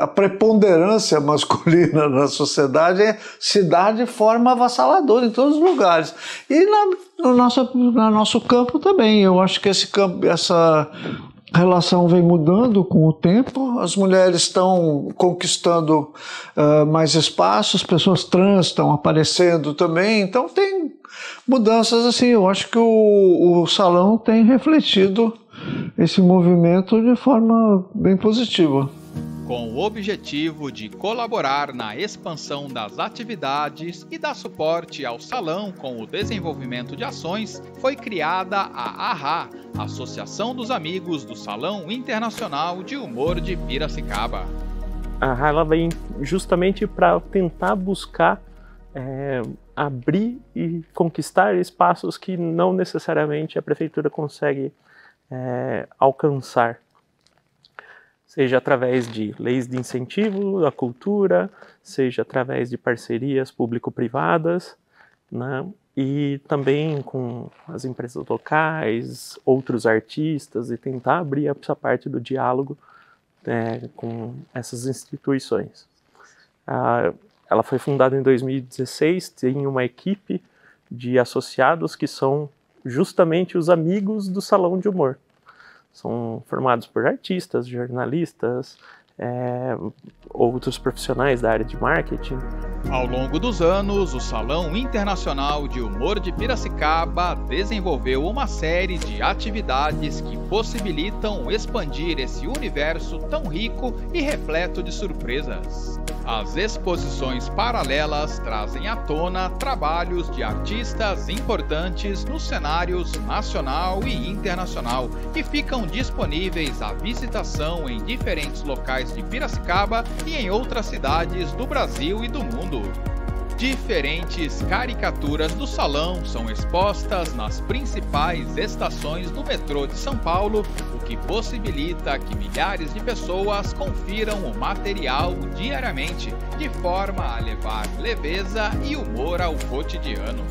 A preponderância masculina na sociedade é cidade de forma avassaladora em todos os lugares. E no nosso campo também. Eu acho que essa relação vem mudando com o tempo. As mulheres estão conquistando mais espaços, pessoas trans estão aparecendo também. Então tem mudanças assim. Eu acho que o salão tem refletido esse movimento de forma bem positiva.
Com o objetivo de colaborar na expansão das atividades e dar suporte ao salão com o desenvolvimento de ações, foi criada a AHA, Associação dos Amigos do Salão Internacional de Humor de Piracicaba.
A AHA ela vem justamente para tentar buscar abrir e conquistar espaços que não necessariamente a prefeitura consegue alcançar, seja através de leis de incentivo à cultura, seja através de parcerias público-privadas, né? E também com as empresas locais, outros artistas, e tentar abrir essa parte do diálogo com essas instituições. Ela foi fundada em 2016, tem uma equipe de associados que são justamente os amigos do Salão de Humor. São formados por artistas, jornalistas, outros profissionais da área de marketing.
Ao longo dos anos, o Salão Internacional de Humor de Piracicaba desenvolveu uma série de atividades que possibilitam expandir esse universo tão rico e repleto de surpresas. As exposições paralelas trazem à tona trabalhos de artistas importantes nos cenários nacional e internacional e ficam disponíveis à visitação em diferentes locais de Piracicaba e em outras cidades do Brasil e do mundo. Diferentes caricaturas do salão são expostas nas principais estações do metrô de São Paulo, o que possibilita que milhares de pessoas confiram o material diariamente, de forma a levar leveza e humor ao cotidiano.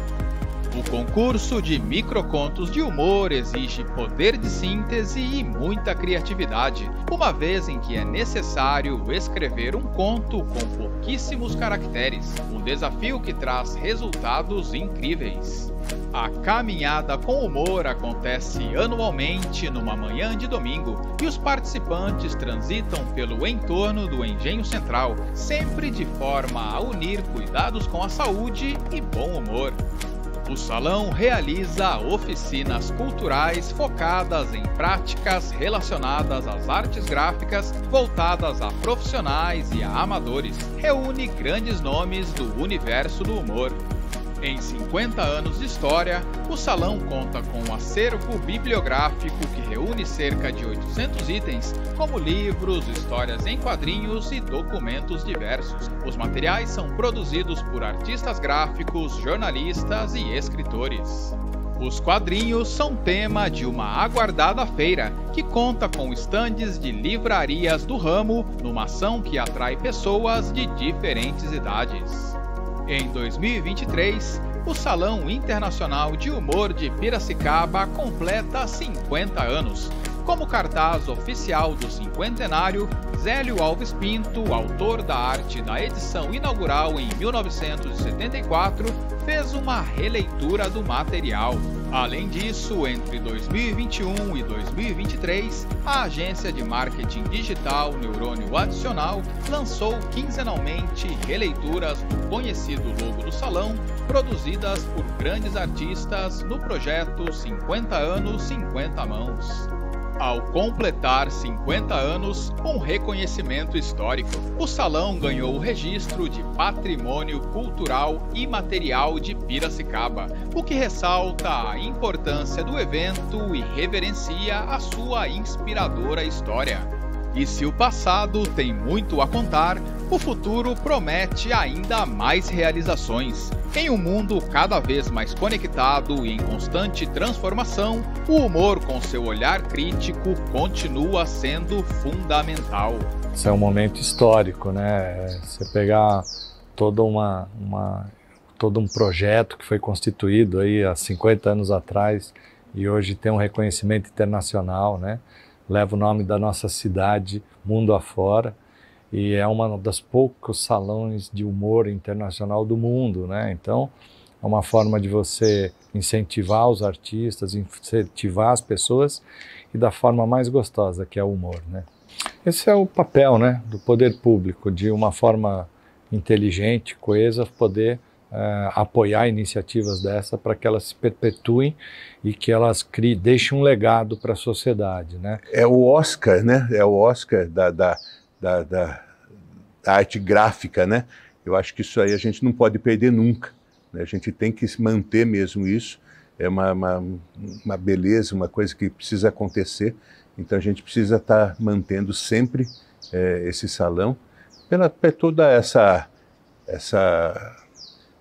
O concurso de microcontos de humor exige poder de síntese e muita criatividade, uma vez em que é necessário escrever um conto com pouquíssimos caracteres, um desafio que traz resultados incríveis. A caminhada com humor acontece anualmente numa manhã de domingo e os participantes transitam pelo entorno do Engenho Central, sempre de forma a unir cuidados com a saúde e bom humor. O salão realiza oficinas culturais focadas em práticas relacionadas às artes gráficas, voltadas a profissionais e a amadores. Reúne grandes nomes do universo do humor. Em 50 anos de história, o salão conta com um acervo bibliográfico que reúne cerca de 800 itens, como livros, histórias em quadrinhos e documentos diversos. Os materiais são produzidos por artistas gráficos, jornalistas e escritores. Os quadrinhos são tema de uma aguardada feira, que conta com estandes de livrarias do ramo, numa ação que atrai pessoas de diferentes idades. Em 2023, o Salão Internacional de Humor de Piracicaba completa 50 anos. Como cartaz oficial do cinquentenário, Zélio Alves Pinto, autor da arte da edição inaugural em 1974, fez uma releitura do material. Além disso, entre 2021 e 2023, a agência de marketing digital Neurônio Adicional lançou quinzenalmente releituras do conhecido logo do salão, produzidas por grandes artistas no projeto 50 anos, 50 mãos. Ao completar 50 anos, um reconhecimento histórico, o salão ganhou o registro de Patrimônio Cultural Imaterial de Piracicaba, o que ressalta a importância do evento e reverencia a sua inspiradora história. E se o passado tem muito a contar, o futuro promete ainda mais realizações. Em um mundo cada vez mais conectado e em constante transformação, o humor com seu olhar crítico continua sendo fundamental.
Isso é um momento histórico, né? Você pegar todo um projeto que foi constituído aí há 50 anos atrás e hoje tem um reconhecimento internacional, né? leva o nome da nossa cidade mundo afora e é uma das poucos salões de humor internacional do mundo, né? Então, é uma forma de você incentivar os artistas, incentivar as pessoas e da forma mais gostosa, que é o humor, né? Esse é o papel, né, do poder público, de uma forma inteligente, coesa, poder apoiar iniciativas dessa para que elas se perpetuem e que elas deixem um legado para a sociedade, né?
É o Oscar, né? É o Oscar da arte gráfica, né? Eu acho que isso aí a gente não pode perder nunca, né? A gente tem que manter mesmo isso. É uma beleza, uma coisa que precisa acontecer. Então a gente precisa estar mantendo sempre esse salão pela toda essa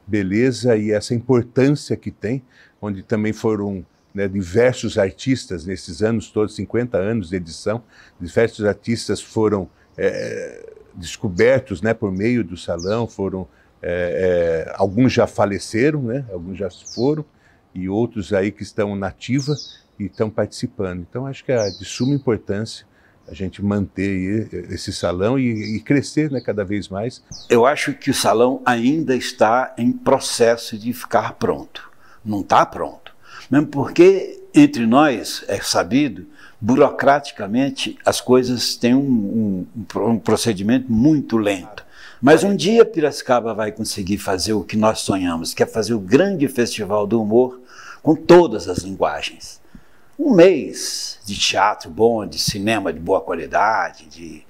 beleza e essa importância que tem, onde também foram, né, diversos artistas nesses anos todos, 50 anos de edição, diversos artistas foram descobertos, né, por meio do salão, alguns já faleceram, né, alguns já foram, e outros aí que estão na ativa e estão participando. Então acho que é de suma importância a gente manter esse salão e crescer, né, cada vez mais.
Eu acho que o salão ainda está em processo de ficar pronto. Não está pronto. Mesmo porque, entre nós, é sabido, burocraticamente, as coisas têm um procedimento muito lento. Mas um dia Piracicaba vai conseguir fazer o que nós sonhamos, que é fazer o grande festival do humor com todas as linguagens. Um mês de teatro bom, de cinema de boa qualidade, de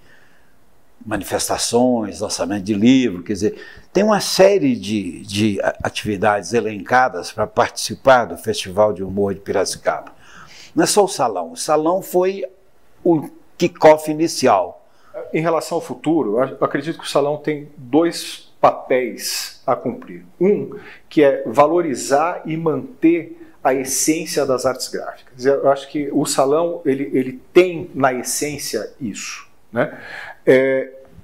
manifestações, lançamento de livro, quer dizer, tem uma série de atividades elencadas para participar do Festival de Humor de Piracicaba. Não é só o salão foi o kickoff inicial.
Em relação ao futuro, eu acredito que o salão tem dois papéis a cumprir. Um, que é valorizar e manter a essência das artes gráficas. Eu acho que o salão ele tem na essência isso, né?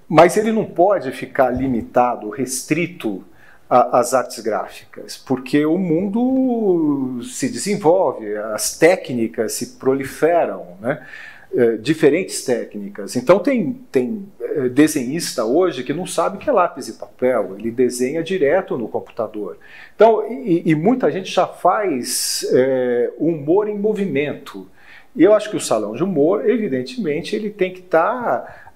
Mas ele não pode ficar limitado, restrito às artes gráficas, porque o mundo se desenvolve, as técnicas se proliferam, né? Diferentes técnicas. Então tem desenhista hoje que não sabe o que é lápis e papel, ele desenha direto no computador. Então, e muita gente já faz humor em movimento. E eu acho que o salão de humor, evidentemente, ele tem que estar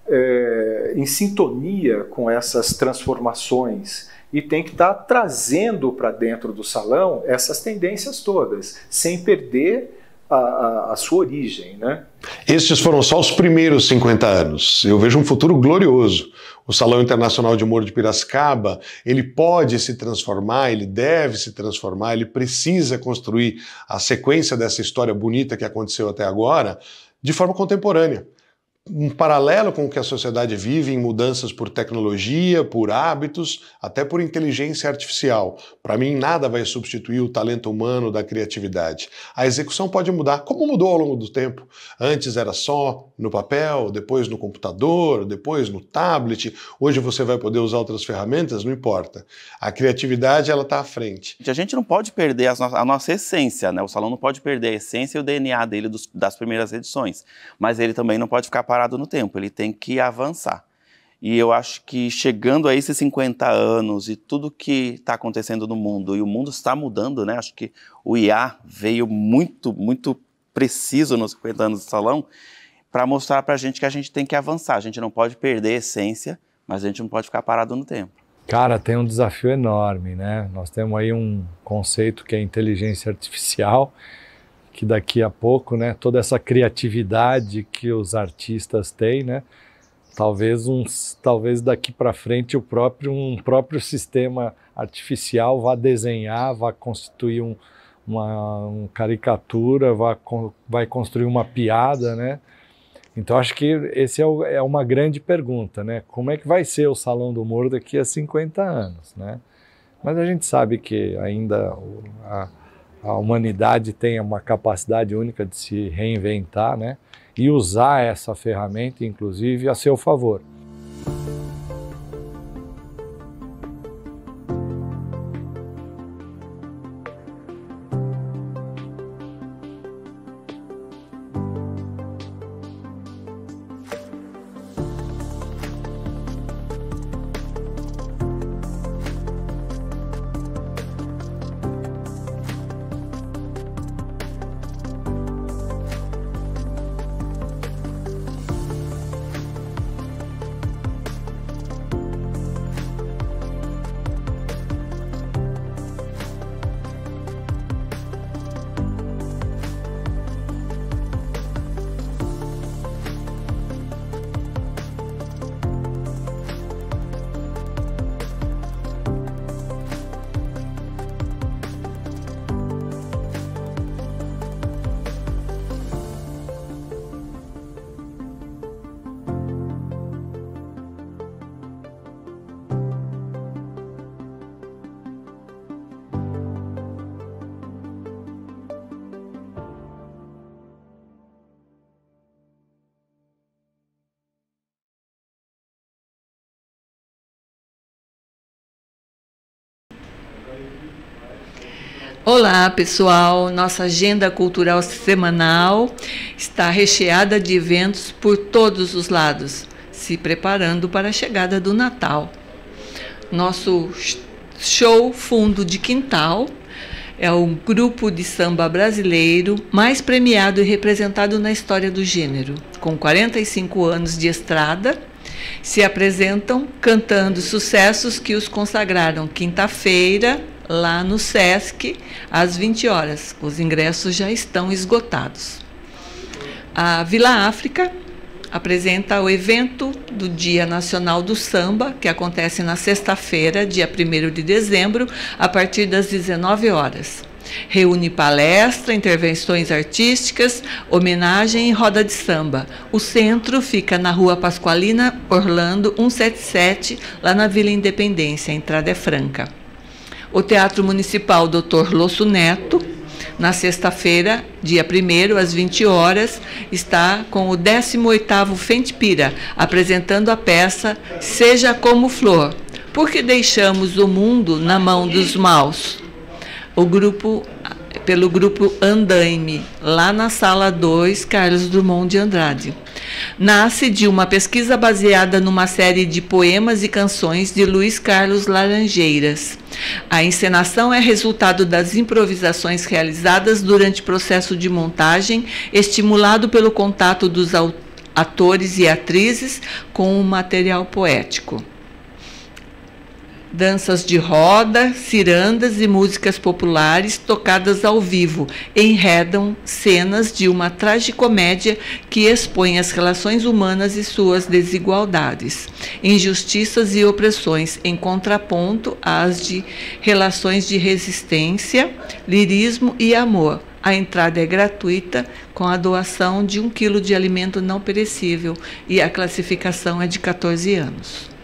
em sintonia com essas transformações e tem que estar trazendo para dentro do salão essas tendências todas, sem perder a sua origem, né?
Estes foram só os primeiros 50 anos. Eu vejo um futuro glorioso. O Salão Internacional de Humor de Piracicaba, ele pode se transformar, ele deve se transformar, ele precisa construir a sequência dessa história bonita que aconteceu até agora de forma contemporânea. Um paralelo com o que a sociedade vive em mudanças por tecnologia, por hábitos, até por inteligência artificial. Para mim, nada vai substituir o talento humano da criatividade. A execução pode mudar, como mudou ao longo do tempo. Antes era só no papel, depois no computador, depois no tablet. Hoje você vai poder usar outras ferramentas, não importa. A criatividade, ela está à frente.
A gente não pode perder a nossa essência, né? O salão não pode perder a essência e o DNA dele das primeiras edições. Mas ele também não pode ficar parado no tempo, ele tem que avançar. E eu acho que chegando a esses 50 anos e tudo que está acontecendo no mundo, e o mundo está mudando, né? Acho que o IA veio muito preciso nos 50 anos do salão para mostrar para a gente que a gente tem que avançar. A gente não pode perder a essência, mas a gente não pode ficar parado no tempo.
Cara, tem um desafio enorme, né? Nós temos aí um conceito que é inteligência artificial, que daqui a pouco, né, toda essa criatividade que os artistas têm, né, talvez daqui para frente um próprio sistema artificial vá desenhar, vá constituir uma caricatura, vai construir uma piada, né? Então acho que esse é uma grande pergunta, né? Como é que vai ser o Salão do Humor daqui a 50 anos, né? Mas a gente sabe que ainda a humanidade tem uma capacidade única de se reinventar, né? E usar essa ferramenta, inclusive, a seu favor.
Olá, pessoal! Nossa agenda cultural semanal está recheada de eventos por todos os lados, se preparando para a chegada do Natal. Nosso show Fundo de Quintal é o grupo de samba brasileiro mais premiado e representado na história do gênero. Com 45 anos de estrada, se apresentam cantando sucessos que os consagraram quinta-feira, lá no Sesc, às 20 horas. Os ingressos já estão esgotados. A Vila África apresenta o evento do Dia Nacional do Samba, que acontece na sexta-feira, dia 1º de dezembro, a partir das 19 horas. Reúne palestra, intervenções artísticas, homenagem e roda de samba. O centro fica na Rua Pasqualina Orlando 177, lá na Vila Independência. A entrada é franca. O Teatro Municipal Dr. Losso Neto, na sexta-feira, dia 1º, às 20 horas, está com o 18º Fentipira, apresentando a peça Seja Como Flor, porque deixamos o mundo na mão dos maus. Pelo grupo Andaime, lá na Sala 2, Carlos Drummond de Andrade. Nasce de uma pesquisa baseada numa série de poemas e canções de Luiz Carlos Laranjeiras. A encenação é resultado das improvisações realizadas durante o processo de montagem, estimulado pelo contato dos atores e atrizes com o material poético. Danças de roda, cirandas e músicas populares tocadas ao vivo enredam cenas de uma tragicomédia que expõe as relações humanas e suas desigualdades, injustiças e opressões, em contraponto às de relações de resistência, lirismo e amor. A entrada é gratuita, com a doação de 1 quilo de alimento não perecível, e a classificação é de 14 anos.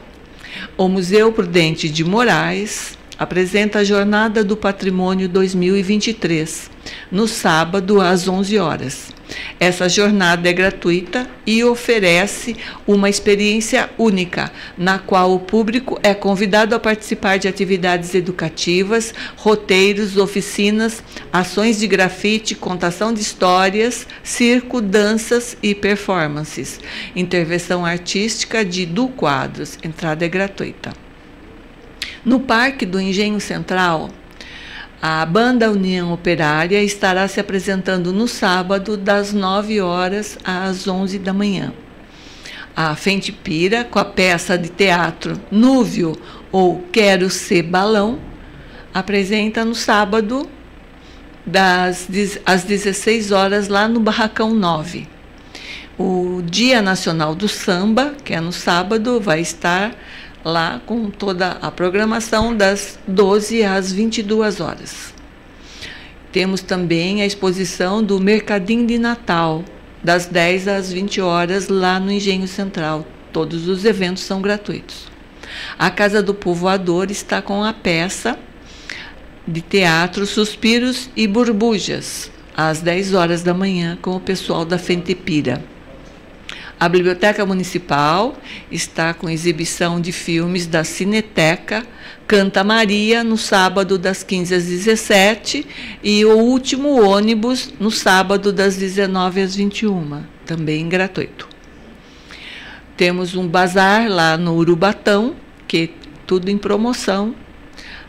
O Museu Prudente de Moraes apresenta a Jornada do Patrimônio 2023, no sábado às 11 horas. Essa jornada é gratuita e oferece uma experiência única, na qual o público é convidado a participar de atividades educativas, roteiros, oficinas, ações de grafite, contação de histórias, circo, danças e performances. Intervenção artística de Du Quadros. Entrada é gratuita. No Parque do Engenho Central, a Banda União Operária estará se apresentando no sábado, das 9 horas às 11 da manhã. A Fentipira, com a peça de teatro Núvio ou Quero Ser Balão, apresenta no sábado, às 16 horas, lá no Barracão 9. O Dia Nacional do Samba, que é no sábado, vai estar lá com toda a programação das 12 às 22 horas. Temos também a exposição do Mercadinho de Natal, das 10 às 20 horas, lá no Engenho Central. Todos os eventos são gratuitos. A Casa do Povoador está com a peça de teatro Suspiros e Burbujas, às 10 horas da manhã, com o pessoal da Fentipira. A Biblioteca Municipal está com exibição de filmes da Cineteca Canta Maria, no sábado, das 15 às 17, e O Último Ônibus, no sábado, das 19 às 21, também gratuito. Temos um bazar lá no Urubatão, que é tudo em promoção,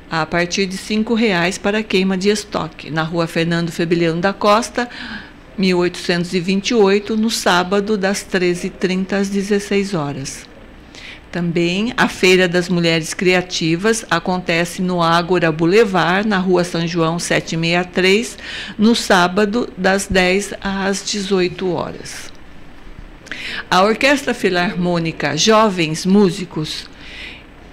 a partir de R$ 5,00 para queima de estoque, na Rua Fernando Febeliano da Costa, 1828, no sábado, das 13h30 às 16 horas. Também a Feira das Mulheres Criativas acontece no Ágora Boulevard, na Rua São João 763, no sábado, das 10 às 18 horas. A Orquestra Filarmônica Jovens Músicos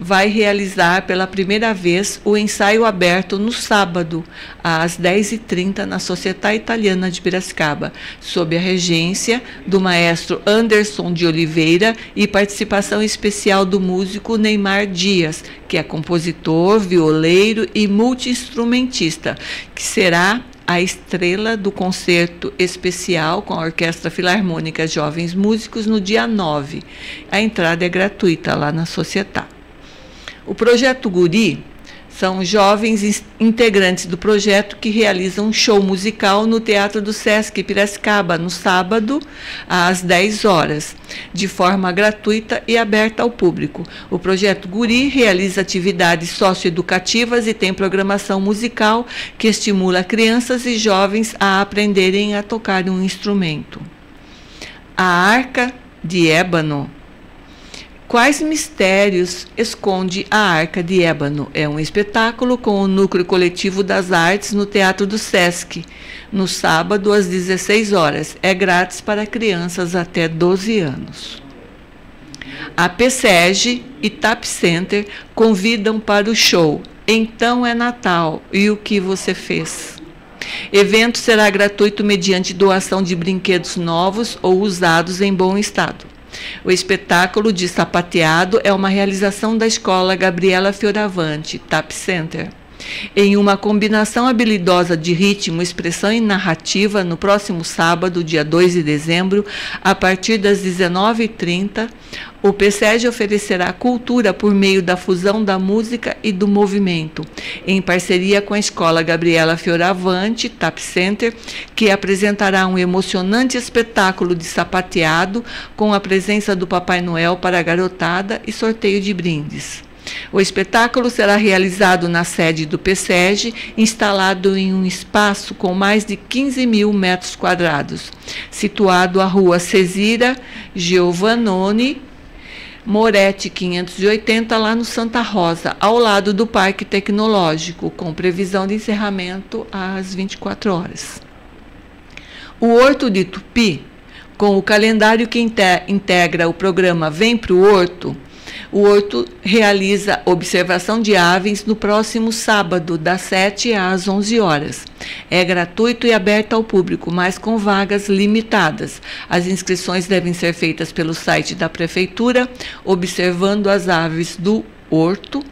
vai realizar pela primeira vez o ensaio aberto no sábado, às 10h30, na Società Italiana de Piracicaba, sob a regência do maestro Anderson de Oliveira e participação especial do músico Neymar Dias, que é compositor, violeiro e multi-instrumentista, que será a estrela do concerto especial com a Orquestra Filarmônica Jovens Músicos no dia 9. A entrada é gratuita lá na Società. O Projeto Guri São jovens integrantes do projeto que realizam um show musical no Teatro do Sesc Piracicaba, no sábado, às 10 horas, de forma gratuita e aberta ao público. O projeto Guri realiza atividades socioeducativas e tem programação musical que estimula crianças e jovens a aprenderem a tocar um instrumento. A Arca de Ébano. Quais mistérios esconde a Arca de Ébano? É um espetáculo com o Núcleo Coletivo das Artes no Teatro do Sesc, no sábado às 16 horas. É grátis para crianças até 12 anos. A PSEG e TAP Center convidam para o show Então é Natal, e o que você fez? Evento será gratuito mediante doação de brinquedos novos ou usados em bom estado. O espetáculo de sapateado é uma realização da Escola Gabriela Fioravante, TAP Center. Em uma combinação habilidosa de ritmo, expressão e narrativa, no próximo sábado, dia 2 de dezembro, a partir das 19h30, o PSEG oferecerá cultura por meio da fusão da música e do movimento, em parceria com a Escola Gabriela Fioravante, TAP Center, que apresentará um emocionante espetáculo de sapateado com a presença do Papai Noel para a garotada e sorteio de brindes. O espetáculo será realizado na sede do PSEG, instalado em um espaço com mais de 15 mil metros quadrados, situado à rua Cesira Giovannoni Moretti 580, lá no Santa Rosa, ao lado do Parque Tecnológico, com previsão de encerramento às 24 horas. O Horto de Tupi, com o calendário que integra o programa Vem Pro Horto, o Horto realiza observação de aves no próximo sábado, das 7 às 11 horas. É gratuito e aberto ao público, mas com vagas limitadas. As inscrições devem ser feitas pelo site da Prefeitura, observando as aves do Horto,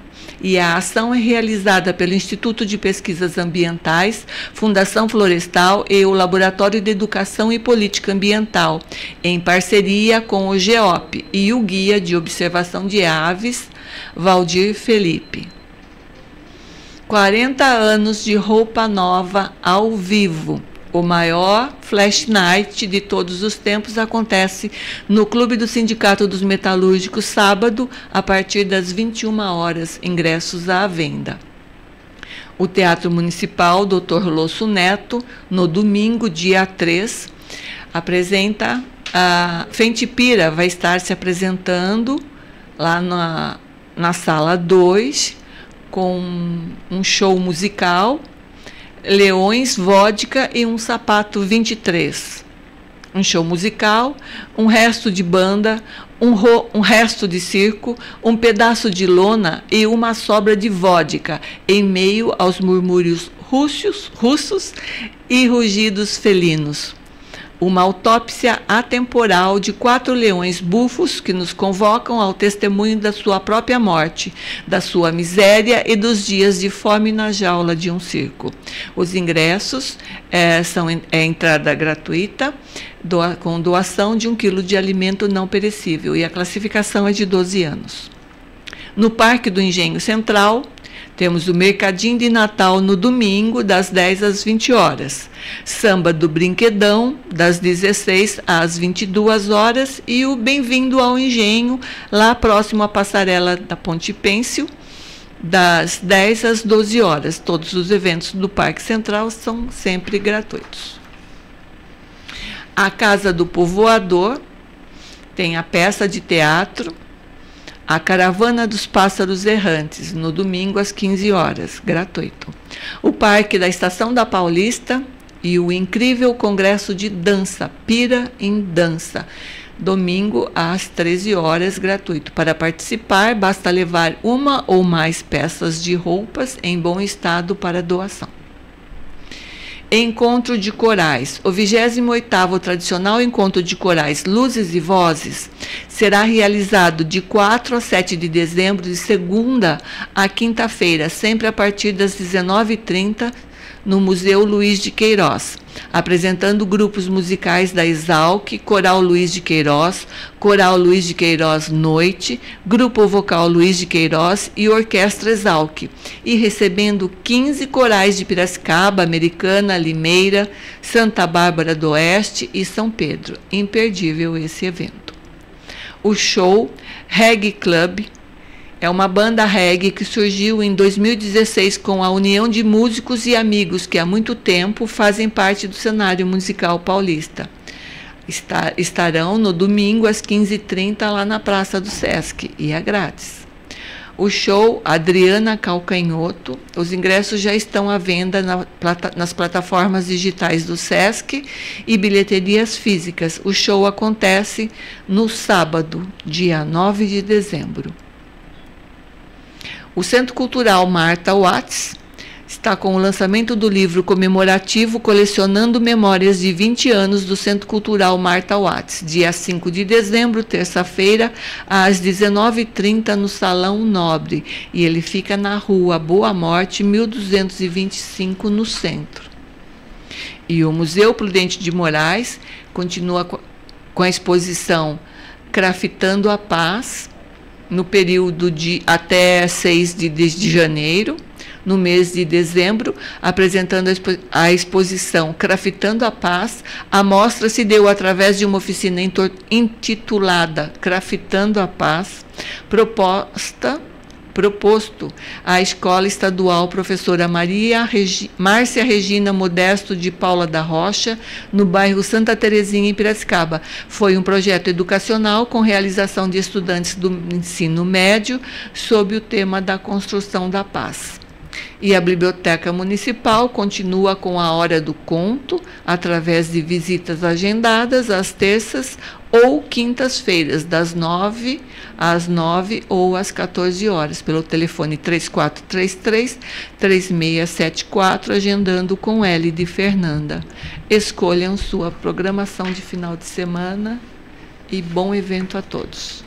e a ação é realizada pelo Instituto de Pesquisas Ambientais, Fundação Florestal e o Laboratório de Educação e Política Ambiental, em parceria com o GEOP e o Guia de Observação de Aves, Valdir Felipe. 40 anos de roupa nova ao vivo. O maior Flash Night de todos os tempos acontece no Clube do Sindicato dos Metalúrgicos, sábado, a partir das 21 horas, ingressos à venda. O Teatro Municipal Dr. Losso Neto, no domingo, dia 3, apresenta a Fentipira, vai estar se apresentando lá na sala 2, com um show musical, Leões, Vodka e um Sapato 23. Um show musical, um resto de banda, um resto de circo, um pedaço de lona e uma sobra de vodka, em meio aos murmúrios russos e rugidos felinos. Uma autópsia atemporal de 4 leões bufos que nos convocam ao testemunho da sua própria morte, da sua miséria e dos dias de fome na jaula de um circo. Os ingressos são entrada gratuita, com doação de 1 quilo de alimento não perecível, e a classificação é de 12 anos. No Parque do Engenho Central, temos o Mercadinho de Natal no domingo, das 10 às 20 horas. Samba do Brinquedão, das 16 às 22 horas. E o Bem-vindo ao Engenho, lá próximo à passarela da Ponte Pêncil, das 10 às 12 horas. Todos os eventos do Parque Central são sempre gratuitos. A Casa do Povoador tem a peça de teatro A Caravana dos Pássaros Errantes, no domingo às 15 horas, gratuito. O Parque da Estação da Paulista e o incrível Congresso de Dança, Pira em Dança, domingo às 13 horas, gratuito. Para participar, basta levar 1 ou mais peças de roupas em bom estado para doação. Encontro de Corais. O 28º tradicional Encontro de Corais Luzes e Vozes será realizado de 4 a 7 de dezembro, de segunda a quinta-feira, sempre a partir das 19h30, no Museu Luiz de Queiroz, apresentando grupos musicais da Exalc, Coral Luiz de Queiroz, Coral Luiz de Queiroz Noite, Grupo Vocal Luiz de Queiroz e Orquestra Exalc, e recebendo 15 corais de Piracicaba, Americana, Limeira, Santa Bárbara do Oeste e São Pedro. Imperdível esse evento. O show Reggae Club é uma banda reggae que surgiu em 2016 com a união de músicos e amigos que há muito tempo fazem parte do cenário musical paulista. Estarão no domingo às 15h30 lá na Praça do Sesc e é grátis. O show Adriana Calcanhoto, os ingressos já estão à venda nas plataformas digitais do Sesc e bilheterias físicas. O show acontece no sábado, dia 9 de dezembro. O Centro Cultural Marta Watts está com o lançamento do livro comemorativo Colecionando Memórias de 20 anos do Centro Cultural Marta Watts, dia 5 de dezembro, terça-feira, às 19h30, no Salão Nobre. E ele fica na Rua Boa Morte, 1225, no centro. E o Museu Prudente de Moraes continua com a exposição Crafitando a Paz, no período de até 6 de janeiro, no mês de dezembro, apresentando a exposição Crafitando a Paz. A mostra se deu através de uma oficina intitulada Crafitando a Paz, proposto à Escola Estadual Professora Márcia Regina Modesto de Paula da Rocha, no bairro Santa Terezinha, em Piracicaba. Foi um projeto educacional com realização de estudantes do ensino médio sob o tema da construção da paz. E a Biblioteca Municipal continua com a Hora do Conto, através de visitas agendadas às terças ou quintas-feiras, das 9 às 9 ou às 14 horas, pelo telefone 3433-3674, agendando com L de Fernanda. Escolham sua programação de final de semana e bom evento a todos.